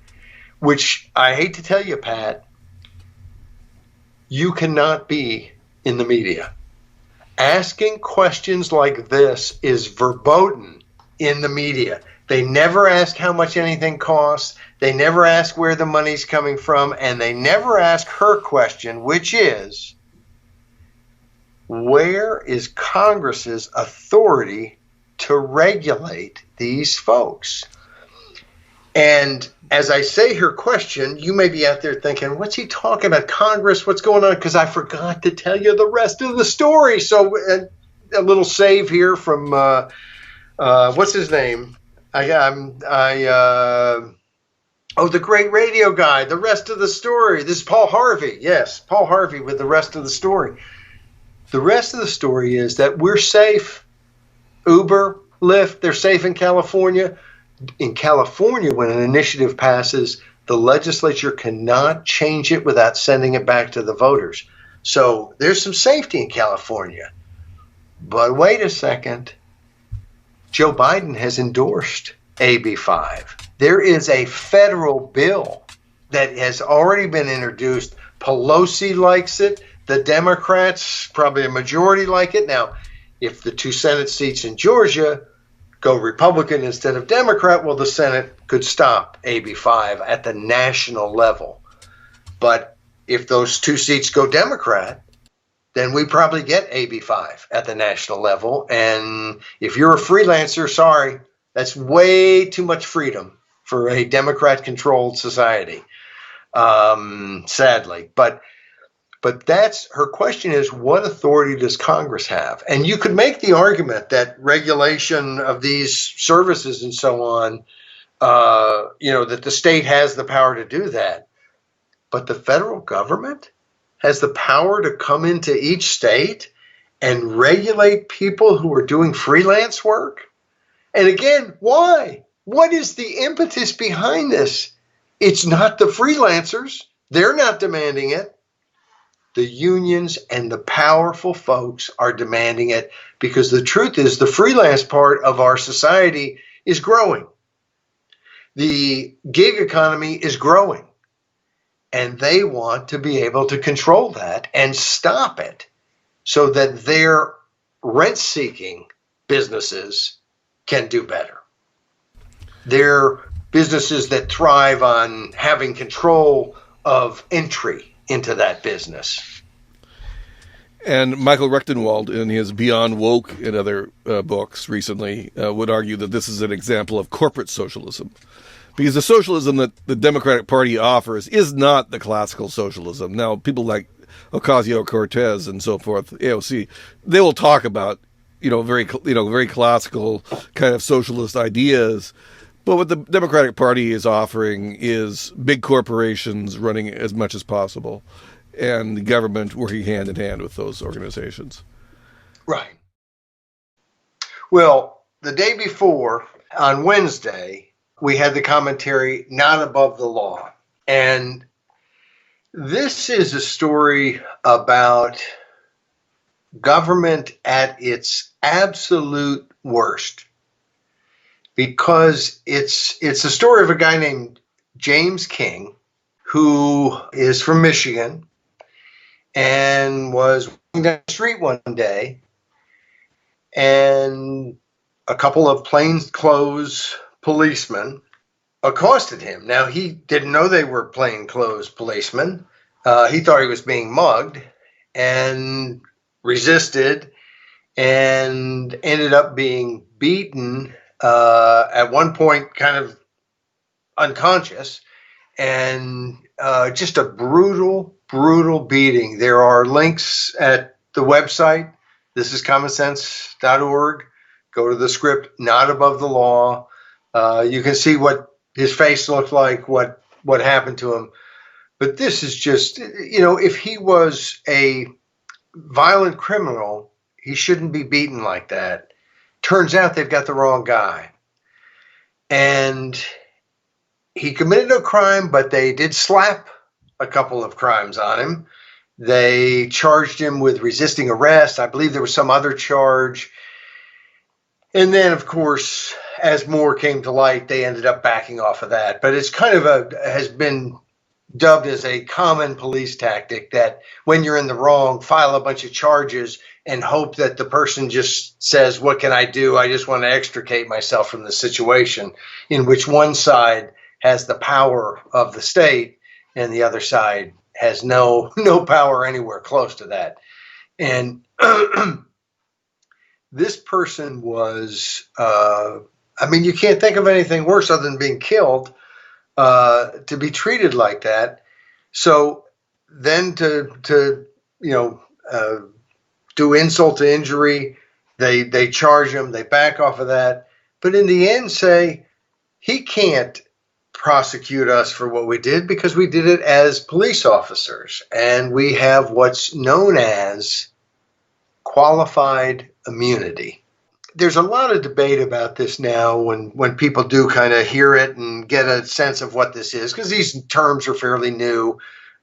Speaker 1: which I hate to tell you, Pat, you cannot be in the media. Asking questions like this is verboten in the media. They never ask how much anything costs. They never ask where the money's coming from. And they never ask her question, which is, where is Congress's authority to regulate these folks? And as I say her question, you may be out there thinking, what's he talking about? Congress, what's going on? Because I forgot to tell you the rest of the story. So a little save here from, what's his name? The great radio guy, the rest of the story. This is Paul Harvey. Yes, Paul Harvey with the rest of the story. The rest of the story is that we're safe. Uber, Lyft, they're safe in California. In California, when an initiative passes, the legislature cannot change it without sending it back to the voters. So there's some safety in California. But wait a second. Joe Biden has endorsed AB 5. There is a federal bill that has already been introduced. Pelosi likes it. The Democrats, probably a majority, like it. Now, if the 2 Senate seats in Georgia go Republican instead of Democrat, well, the Senate could stop AB 5 at the national level. But if those 2 seats go Democrat, then we probably get AB 5 at the national level. And if you're a freelancer, sorry, that's way too much freedom for a Democrat-controlled society, sadly. But that's her question is, what authority does Congress have? And you could make the argument that regulation of these services and so on, that the state has the power to do that. But the federal government has the power to come into each state and regulate people who are doing freelance work? And again, why? What is the impetus behind this? It's not the freelancers. They're not demanding it. The unions and the powerful folks are demanding it, because the truth is the freelance part of our society is growing. The gig economy is growing. And they want to be able to control that and stop it so that their rent-seeking businesses can do better. They're businesses that thrive on having control of entry into that business.
Speaker 2: And Michael Rechtenwald, in his Beyond Woke and other books recently, would argue that this is an example of corporate socialism. Because the socialism that the Democratic Party offers is not the classical socialism. Now, people like Ocasio-Cortez and so forth, AOC, they will talk about, very classical kind of socialist ideas. But what the Democratic Party is offering is big corporations running as much as possible, and the government working hand in hand with those organizations.
Speaker 1: Right. Well, the day before, on Wednesday, we had the commentary, Not Above the Law. And this is a story about government at its absolute worst, because it's a story of a guy named James King, who is from Michigan and was walking down the street one day, and a couple of plainclothes policemen accosted him. Now, he didn't know they were plainclothes policemen. He thought he was being mugged and resisted and ended up being beaten, at one point kind of unconscious, and just a brutal, brutal beating. There are links at the website, thisiscommonsense.org. Go to the script, Not Above the Law. You can see what his face looked like, what happened to him. But this is just, if he was a violent criminal, he shouldn't be beaten like that. Turns out they've got the wrong guy. And he committed no crime, but they did slap a couple of crimes on him. They charged him with resisting arrest. I believe there was some other charge. And then, of course, as more came to light, they ended up backing off of that. But it's kind of has been dubbed as a common police tactic that when you're in the wrong, file a bunch of charges and hope that the person just says, what can I do? I just want to extricate myself from the situation, in which one side has the power of the state and the other side has no power anywhere close to that. And this person was, you can't think of anything worse other than being killed, to be treated like that. So then to do insult to injury, they charge him, they back off of that. But in the end say, he can't prosecute us for what we did because we did it as police officers. And we have what's known as qualified immunity. there's a lot of debate about this now when people do kind of hear it and get a sense of what this is, because these terms are fairly new.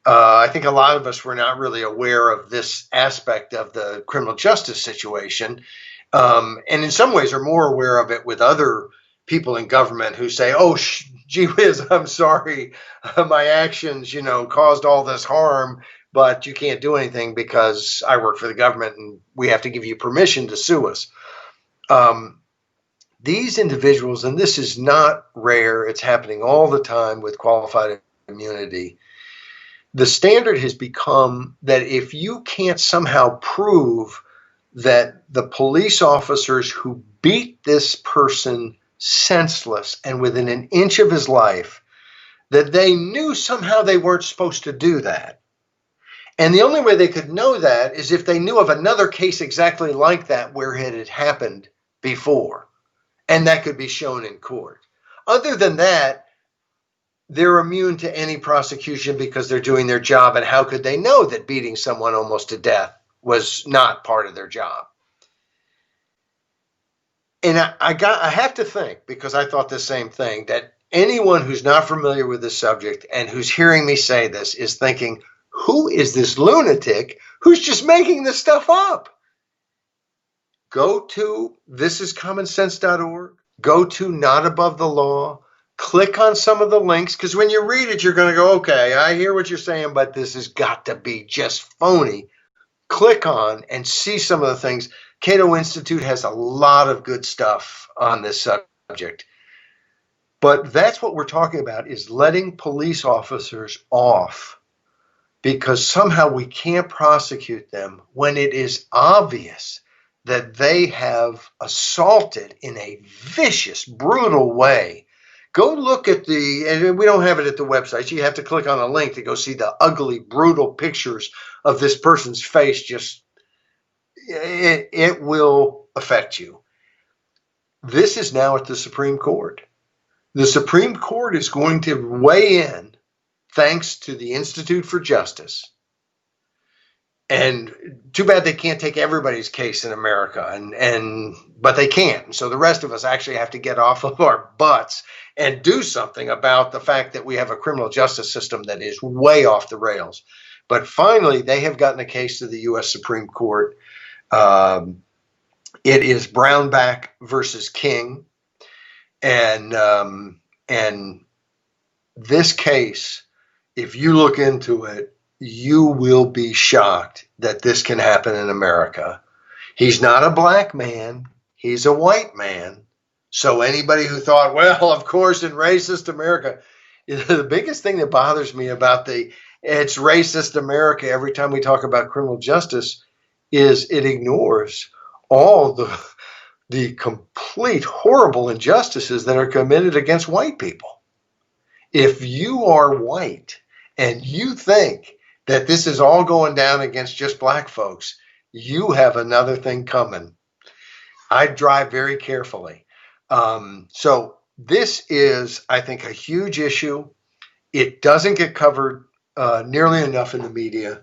Speaker 1: I think a lot of us were not really aware of this aspect of the criminal justice situation. And in some ways are more aware of it with other people in government who say, oh, gee whiz, I'm sorry, my actions, caused all this harm, but you can't do anything because I work for the government and we have to give you permission to sue us. These individuals, and this is not rare, it's happening all the time with qualified immunity. The standard has become that if you can't somehow prove that the police officers who beat this person senseless and within an inch of his life, that they knew somehow they weren't supposed to do that. And the only way they could know that is if they knew of another case exactly like that where it had happened before, and that could be shown in court. Other than that, they're immune to any prosecution because they're doing their job, and how could they know that beating someone almost to death was not part of their job? And I have to think, because I thought the same thing, that anyone who's not familiar with this subject and who's hearing me say this is thinking, who is this lunatic who's just making this stuff up? Go to thisiscommonsense.org, go to Not Above the Law, click on some of the links, because when you read it, you're going to go, okay, I hear what you're saying, but this has got to be just phony. Click on and see some of the things. Cato Institute has a lot of good stuff on this subject. But that's what we're talking about, is letting police officers off because somehow we can't prosecute them when it is obvious that they have assaulted in a vicious, brutal way. Go look at and we don't have it at the website, so you have to click on a link to go see the ugly, brutal pictures of this person's face. It will affect you. This is now at the Supreme Court. The Supreme Court is going to weigh in, thanks to the Institute for Justice. And too bad they can't take everybody's case in America, but they can't. So the rest of us actually have to get off of our butts and do something about the fact that we have a criminal justice system that is way off the rails. But finally, they have gotten a case to the U.S. Supreme Court. It is Brownback versus King. And this case, if you look into it, you will be shocked that this can happen in America. He's not a black man. He's a white man. So anybody who thought, well, of course, in racist America, the biggest thing that bothers me about it's racist America every time we talk about criminal justice is it ignores all the complete horrible injustices that are committed against white people. If you are white and you think that this is all going down against just black folks, you have another thing coming. I drive very carefully. So this is, I think, a huge issue. It doesn't get covered nearly enough in the media.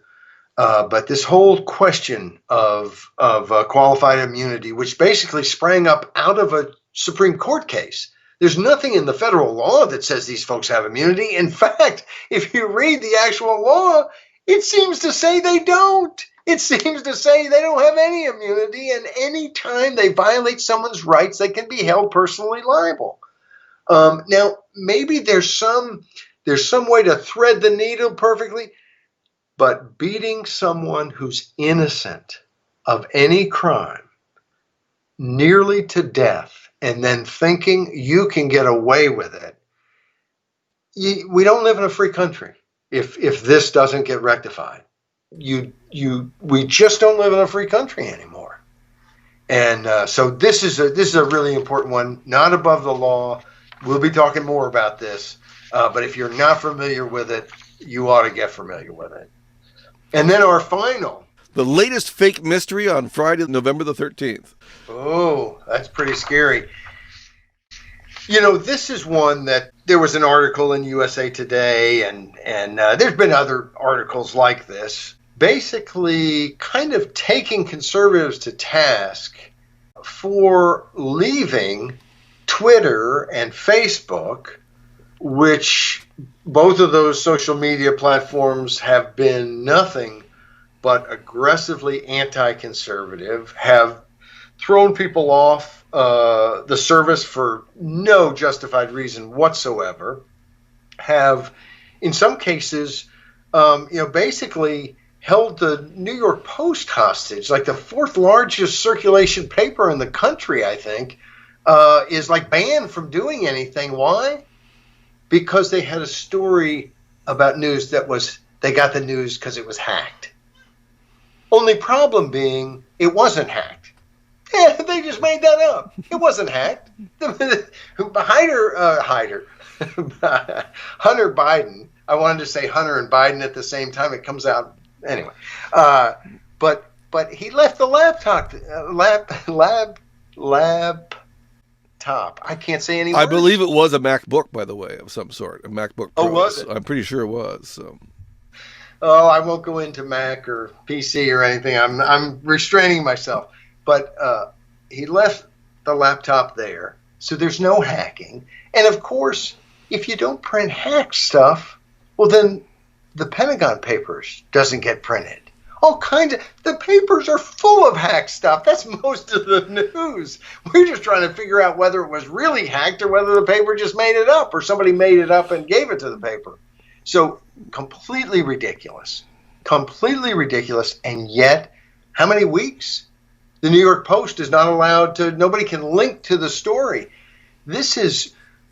Speaker 1: But this whole question of qualified immunity, which basically sprang up out of a Supreme Court case. There's nothing in the federal law that says these folks have immunity. In fact, if you read the actual law, it seems to say they don't. It seems to say they don't have any immunity, and any time they violate someone's rights, they can be held personally liable. Now, maybe there's some way to thread the needle perfectly, but beating someone who's innocent of any crime nearly to death and then thinking you can get away with it, we don't live in a free country if this doesn't get rectified. We just don't live in a free country anymore. And so this is a really important one, Not Above the Law. We'll be talking more about this, but if you're not familiar with it, you ought to get familiar with it. And then our final.
Speaker 2: The latest fake mystery on Friday, November the 13th.
Speaker 1: Oh, that's pretty scary. This is one that there was an article in USA Today, and there's been other articles like this, basically kind of taking conservatives to task for leaving Twitter and Facebook, which both of those social media platforms have been nothing but aggressively anti-conservative, have thrown people off the service for no justified reason whatsoever, have in some cases, basically held the New York Post hostage, like the fourth largest circulation paper in the country, I think, is like banned from doing anything. Why? Because they had a story about news that was, they got the news because it was hacked. Only problem being, it wasn't hacked. Yeah, they just made that up. It wasn't hacked. Hunter Biden, I wanted to say Hunter and Biden at the same time. It comes out anyway. But he left the laptop. I can't say any words.
Speaker 2: I believe it was a MacBook, by the way, of some sort. A MacBook Pro.
Speaker 1: Oh, was it?
Speaker 2: I'm pretty sure it was. So.
Speaker 1: Oh, I won't go into Mac or PC or anything. I'm restraining myself. But he left the laptop there, so there's no hacking. And of course, if you don't print hack stuff, well, then the Pentagon Papers doesn't get printed. All kinds of, the papers are full of hack stuff. That's most of the news. We're just trying to figure out whether it was really hacked or whether the paper just made it up or somebody made it up and gave it to the paper. So completely ridiculous. And yet, how many weeks? The New York Post is not allowed to, nobody can link to the story.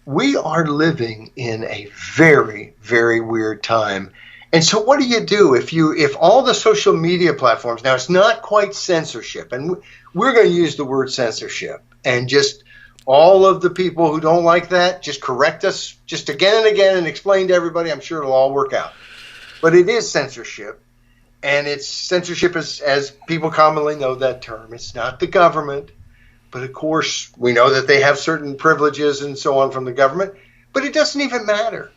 Speaker 1: We are living in a very, very weird time. And so what do you do if all the social media platforms, now it's not quite censorship, and we're going to use the word censorship, and just all of the people who don't like that, just correct us just again and again and explain to everybody. I'm sure it'll all work out. But it is censorship, and it's censorship as people commonly know that term. It's not the government, but of course we know that they have certain privileges and so on from the government, but it doesn't even matter.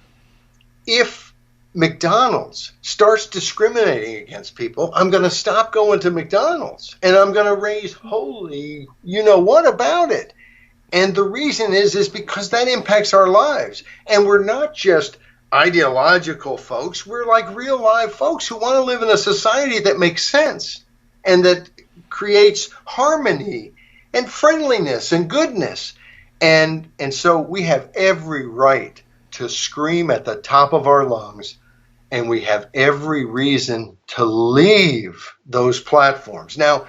Speaker 1: If McDonald's starts discriminating against people, I'm going to stop going to McDonald's, and I'm going to raise holy you-know-what about it. And the reason is because that impacts our lives. And we're not just ideological folks. We're like real live folks who want to live in a society that makes sense and that creates harmony and friendliness and goodness. And so we have every right to scream at the top of our lungs, and we have every reason to leave those platforms. Now,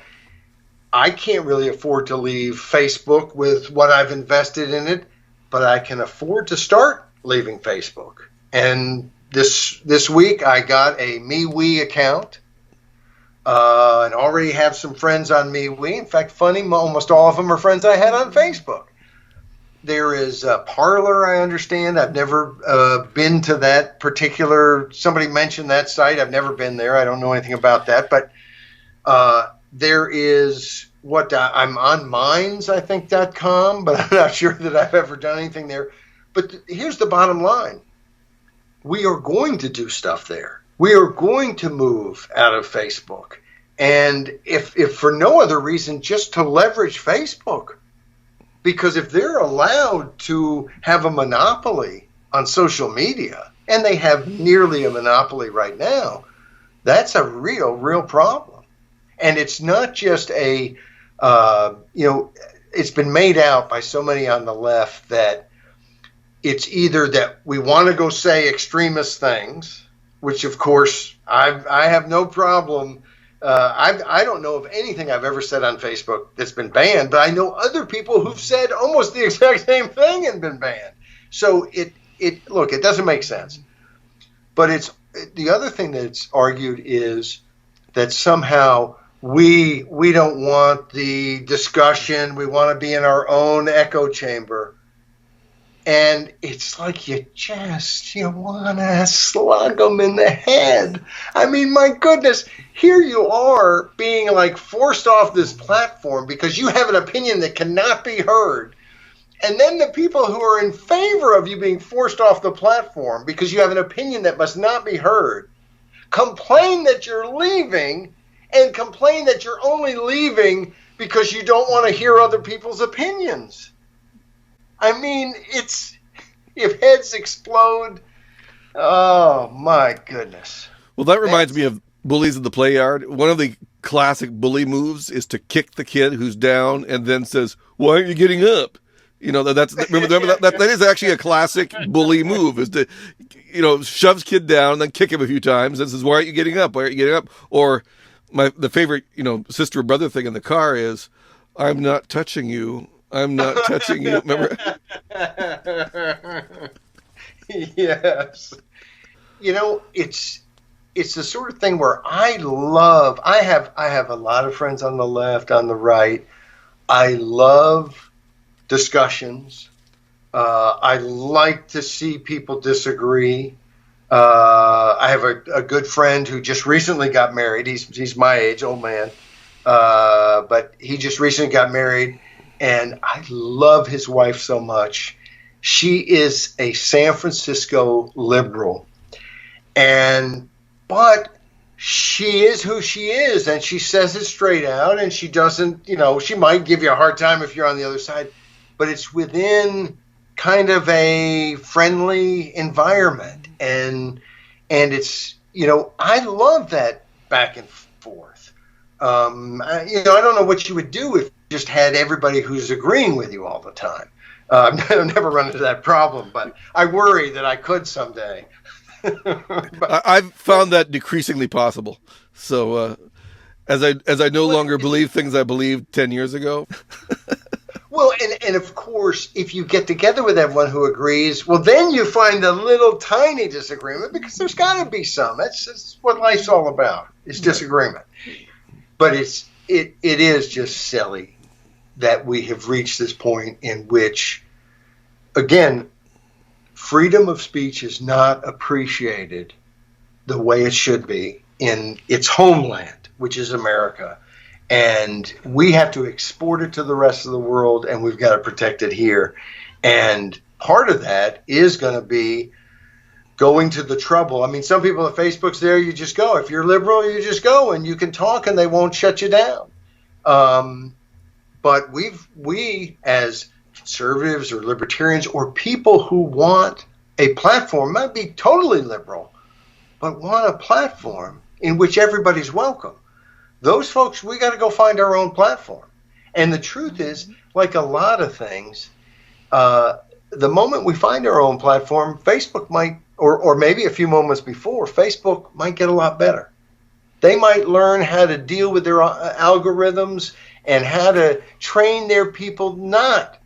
Speaker 1: I can't really afford to leave Facebook with what I've invested in it, but I can afford to start leaving Facebook. And this week I got a MeWe account and already have some friends on MeWe. In fact, funny, almost all of them are friends I had on Facebook. There is Parler, I understand. I've never been to that particular, somebody mentioned that site. I've never been there. I don't know anything about that. But there is I'm on Minds, I think, .com, but I'm not sure that I've ever done anything there. But here's the bottom line. We are going to do stuff there. We are going to move out of Facebook. And if for no other reason, just to leverage Facebook. Because if they're allowed to have a monopoly on social media, and they have nearly a monopoly right now, that's a real problem. And it's not just it's been made out by so many on the left that it's either that we want to go say extremist things, which of course I have no problem. I don't know of anything I've ever said on Facebook that's been banned, but I know other people who've said almost the exact same thing and been banned. So it doesn't make sense. But the other thing that's argued is that somehow we don't want the discussion. We want to be in our own echo chamber. And it's like you want to slug them in the head. I mean, my goodness, here you are being like forced off this platform because you have an opinion that cannot be heard. And then the people who are in favor of you being forced off the platform because you have an opinion that must not be heard complain that you're leaving and complain that you're only leaving because you don't want to hear other people's opinions. I mean, if heads explode, oh my goodness.
Speaker 2: Well, that reminds me of Bullies in the Play Yard. One of the classic bully moves is to kick the kid who's down and then says, "Why aren't you getting up?" Remember that is actually a classic bully move, is to, shoves kid down and then kick him a few times and says, "Why aren't you getting up? Why aren't you getting up?" Or the favorite, sister or brother thing in the car is, "I'm not touching you. I'm not touching you." Remember?
Speaker 1: Yes. It's the sort of thing where I have a lot of friends on the left, on the right. I love discussions. I like to see people disagree. I have a good friend who just recently got married. He's my age, old man. But he just recently got married, and I love his wife so much. She is a San Francisco liberal, but she is who she is, and she says it straight out, and she doesn't, she might give you a hard time if you're on the other side, but it's within kind of a friendly environment. And it's, I love that back and forth. I don't know what you would do if you just had everybody who's agreeing with you all the time. I've never run into that problem, but I worry that I could someday.
Speaker 2: I've found that decreasingly possible. So as I no longer believe things I believed 10 years ago.
Speaker 1: Well, and of course, if you get together with everyone who agrees, well, then you find a little tiny disagreement, because there's got to be some. That's what life's all about, is disagreement. But it is just silly that we have reached this point in which, again, freedom of speech is not appreciated the way it should be in its homeland, which is America. And we have to export it to the rest of the world, and we've got to protect it here. And part of that is going to be going to the trouble. I mean, some people on Facebook's there, you just go. If you're liberal, you just go, and you can talk, and they won't shut you down. But we as conservatives or libertarians or people who want a platform, might be totally liberal, but want a platform in which everybody's welcome. Those folks, we got to go find our own platform. And the truth is, like a lot of things, the moment we find our own platform, Facebook might, or maybe a few moments before, Facebook might get a lot better. They might learn how to deal with their algorithms and how to train their people not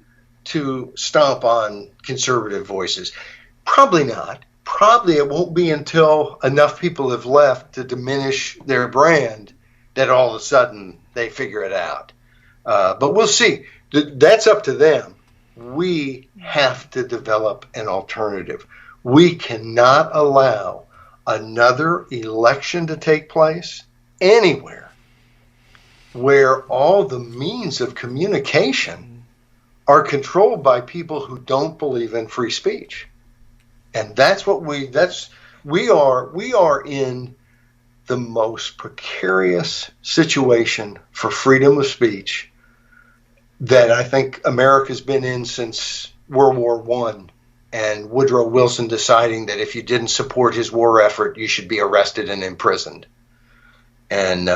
Speaker 1: to stomp on conservative voices. Probably not. Probably it won't be until enough people have left to diminish their brand that all of a sudden they figure it out. But we'll see. That's up to them. We have to develop an alternative. We cannot allow another election to take place anywhere where all the means of communication are controlled by people who don't believe in free speech. And that's what we are in the most precarious situation for freedom of speech that I think America's been in since World War I, and Woodrow Wilson deciding that if you didn't support his war effort, you should be arrested and imprisoned. And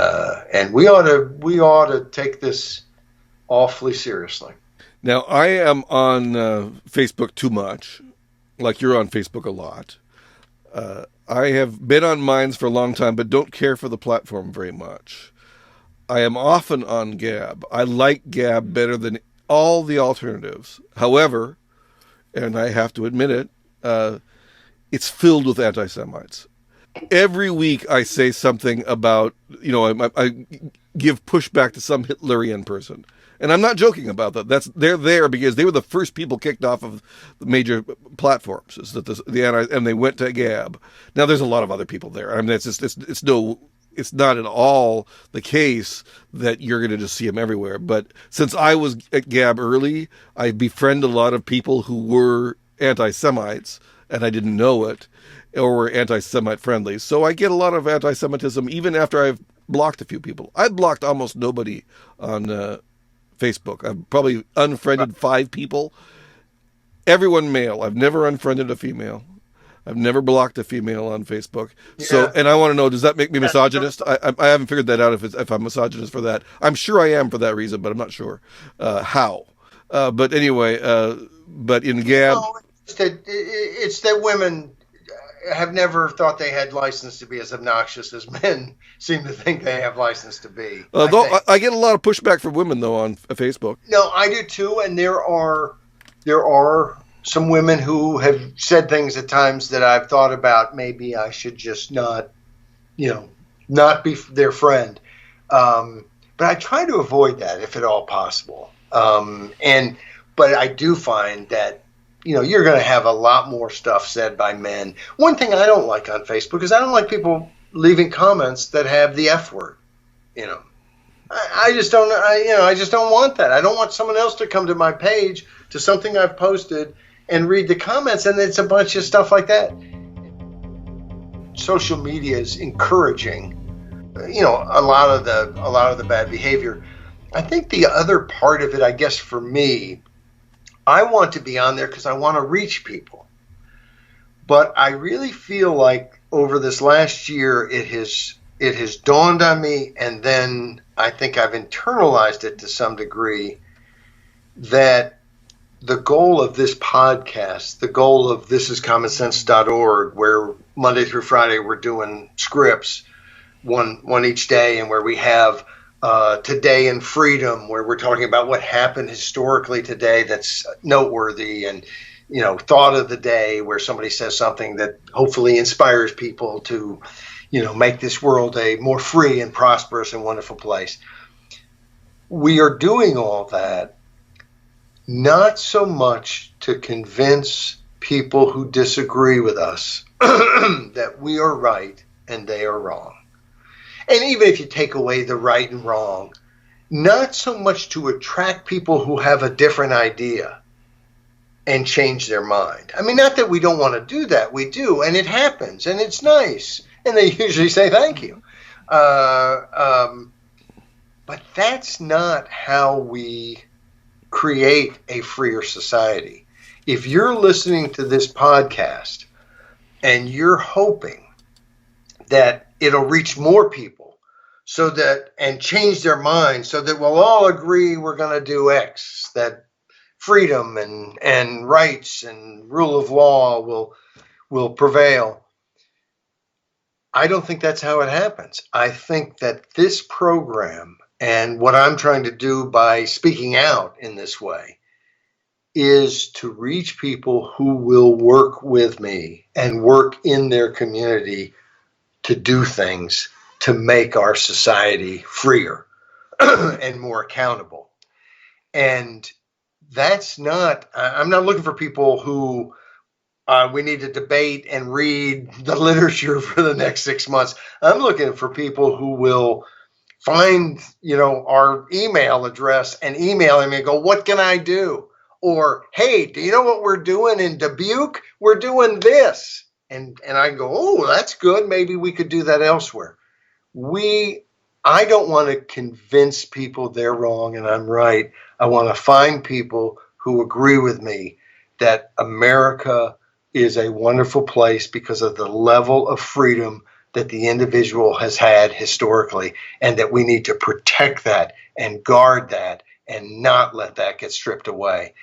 Speaker 1: we ought to take this awfully seriously.
Speaker 2: Now, I am on Facebook too much, like you're on Facebook a lot. I have been on Minds for a long time, but don't care for the platform very much. I am often on Gab. I like Gab better than all the alternatives. However, and I have to admit it, it's filled with anti-Semites. Every week I say something about, I give pushback to some Hitlerian person. And I'm not joking about that. They're there because they were the first people kicked off of the major platforms. Is that and they went to Gab. Now there's a lot of other people there. I mean, it's not at all the case that you're going to just see them everywhere. But since I was at Gab early, I befriend a lot of people who were anti-Semites, and I didn't know it, or were anti-Semite friendly. So I get a lot of anti-Semitism even after I've blocked a few people. I've blocked almost nobody on Facebook. I've probably unfriended 5 people. Everyone male. I've never unfriended a female. I've never blocked a female on Facebook. So, and I want to know, does that make me misogynist? I haven't figured that out if I'm misogynist for that. I'm sure I am for that reason, but I'm not sure how. But anyway, but in Gab...
Speaker 1: No, it's that women have never thought they had license to be as obnoxious as men seem to think they have license to be.
Speaker 2: I get a lot of pushback from women, though, on Facebook.
Speaker 1: No, I do too, and there are some women who have said things at times that I've thought about. Maybe I should just not be their friend. But I try to avoid that if at all possible. But I do find that, you're going to have a lot more stuff said by men. One thing I don't like on Facebook is I don't like people leaving comments that have the F word. I just don't. I just don't want that. I don't want someone else to come to my page, to something I've posted, and read the comments, and it's a bunch of stuff like that. Social media is encouraging, a lot of the bad behavior. I think the other part of it, I guess, for me, I want to be on there because I want to reach people. But I really feel like over this last year, it has dawned on me, and then I think I've internalized it to some degree, that the goal of this podcast, the goal of thisiscommonsense.org, where Monday through Friday we're doing scripts, one each day, and where we have Today in Freedom, where we're talking about what happened historically today that's noteworthy, and thought of the day, where somebody says something that hopefully inspires people to make this world a more free and prosperous and wonderful place. We are doing all that not so much to convince people who disagree with us that we are right and they are wrong. And even if you take away the right and wrong, not so much to attract people who have a different idea and change their mind. I mean, not that we don't want to do that. We do, and it happens, and it's nice. And they usually say thank you. But that's not how we create a freer society. If you're listening to this podcast and you're hoping that it'll reach more people and change their minds so that we'll all agree we're going to do X, that freedom and rights and rule of law will prevail. I don't think that's how it happens. I think that this program and what I'm trying to do by speaking out in this way is to reach people who will work with me and work in their community to do things to make our society freer and more accountable. And I'm not looking for people who we need to debate and read the literature for the next 6 months. I'm looking for people who will find, our email address and email me and go, what can I do? Or, hey, do you know what we're doing in Dubuque? We're doing this. And I can go, oh, that's good. Maybe we could do that elsewhere. I don't want to convince people they're wrong and I'm right. I want to find people who agree with me that America is a wonderful place because of the level of freedom that the individual has had historically, and that we need to protect that and guard that and not let that get stripped away.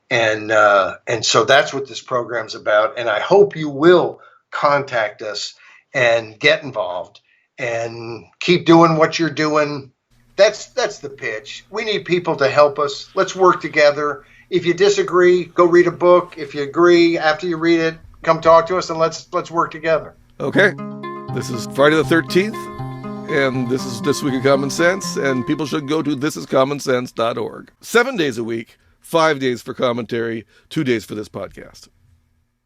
Speaker 1: And so that's what this program's about. And I hope you will contact us and get involved and keep doing what you're doing. That's the pitch. We need people to help us. Let's work together. If you disagree, go read a book. If you agree, after you read it, come talk to us and let's work together.
Speaker 2: Okay. This is Friday the 13th, and this is This Week of Common Sense, and people should go to thisiscommonsense.org. 7 days a week, 5 days for commentary, 2 days for this podcast.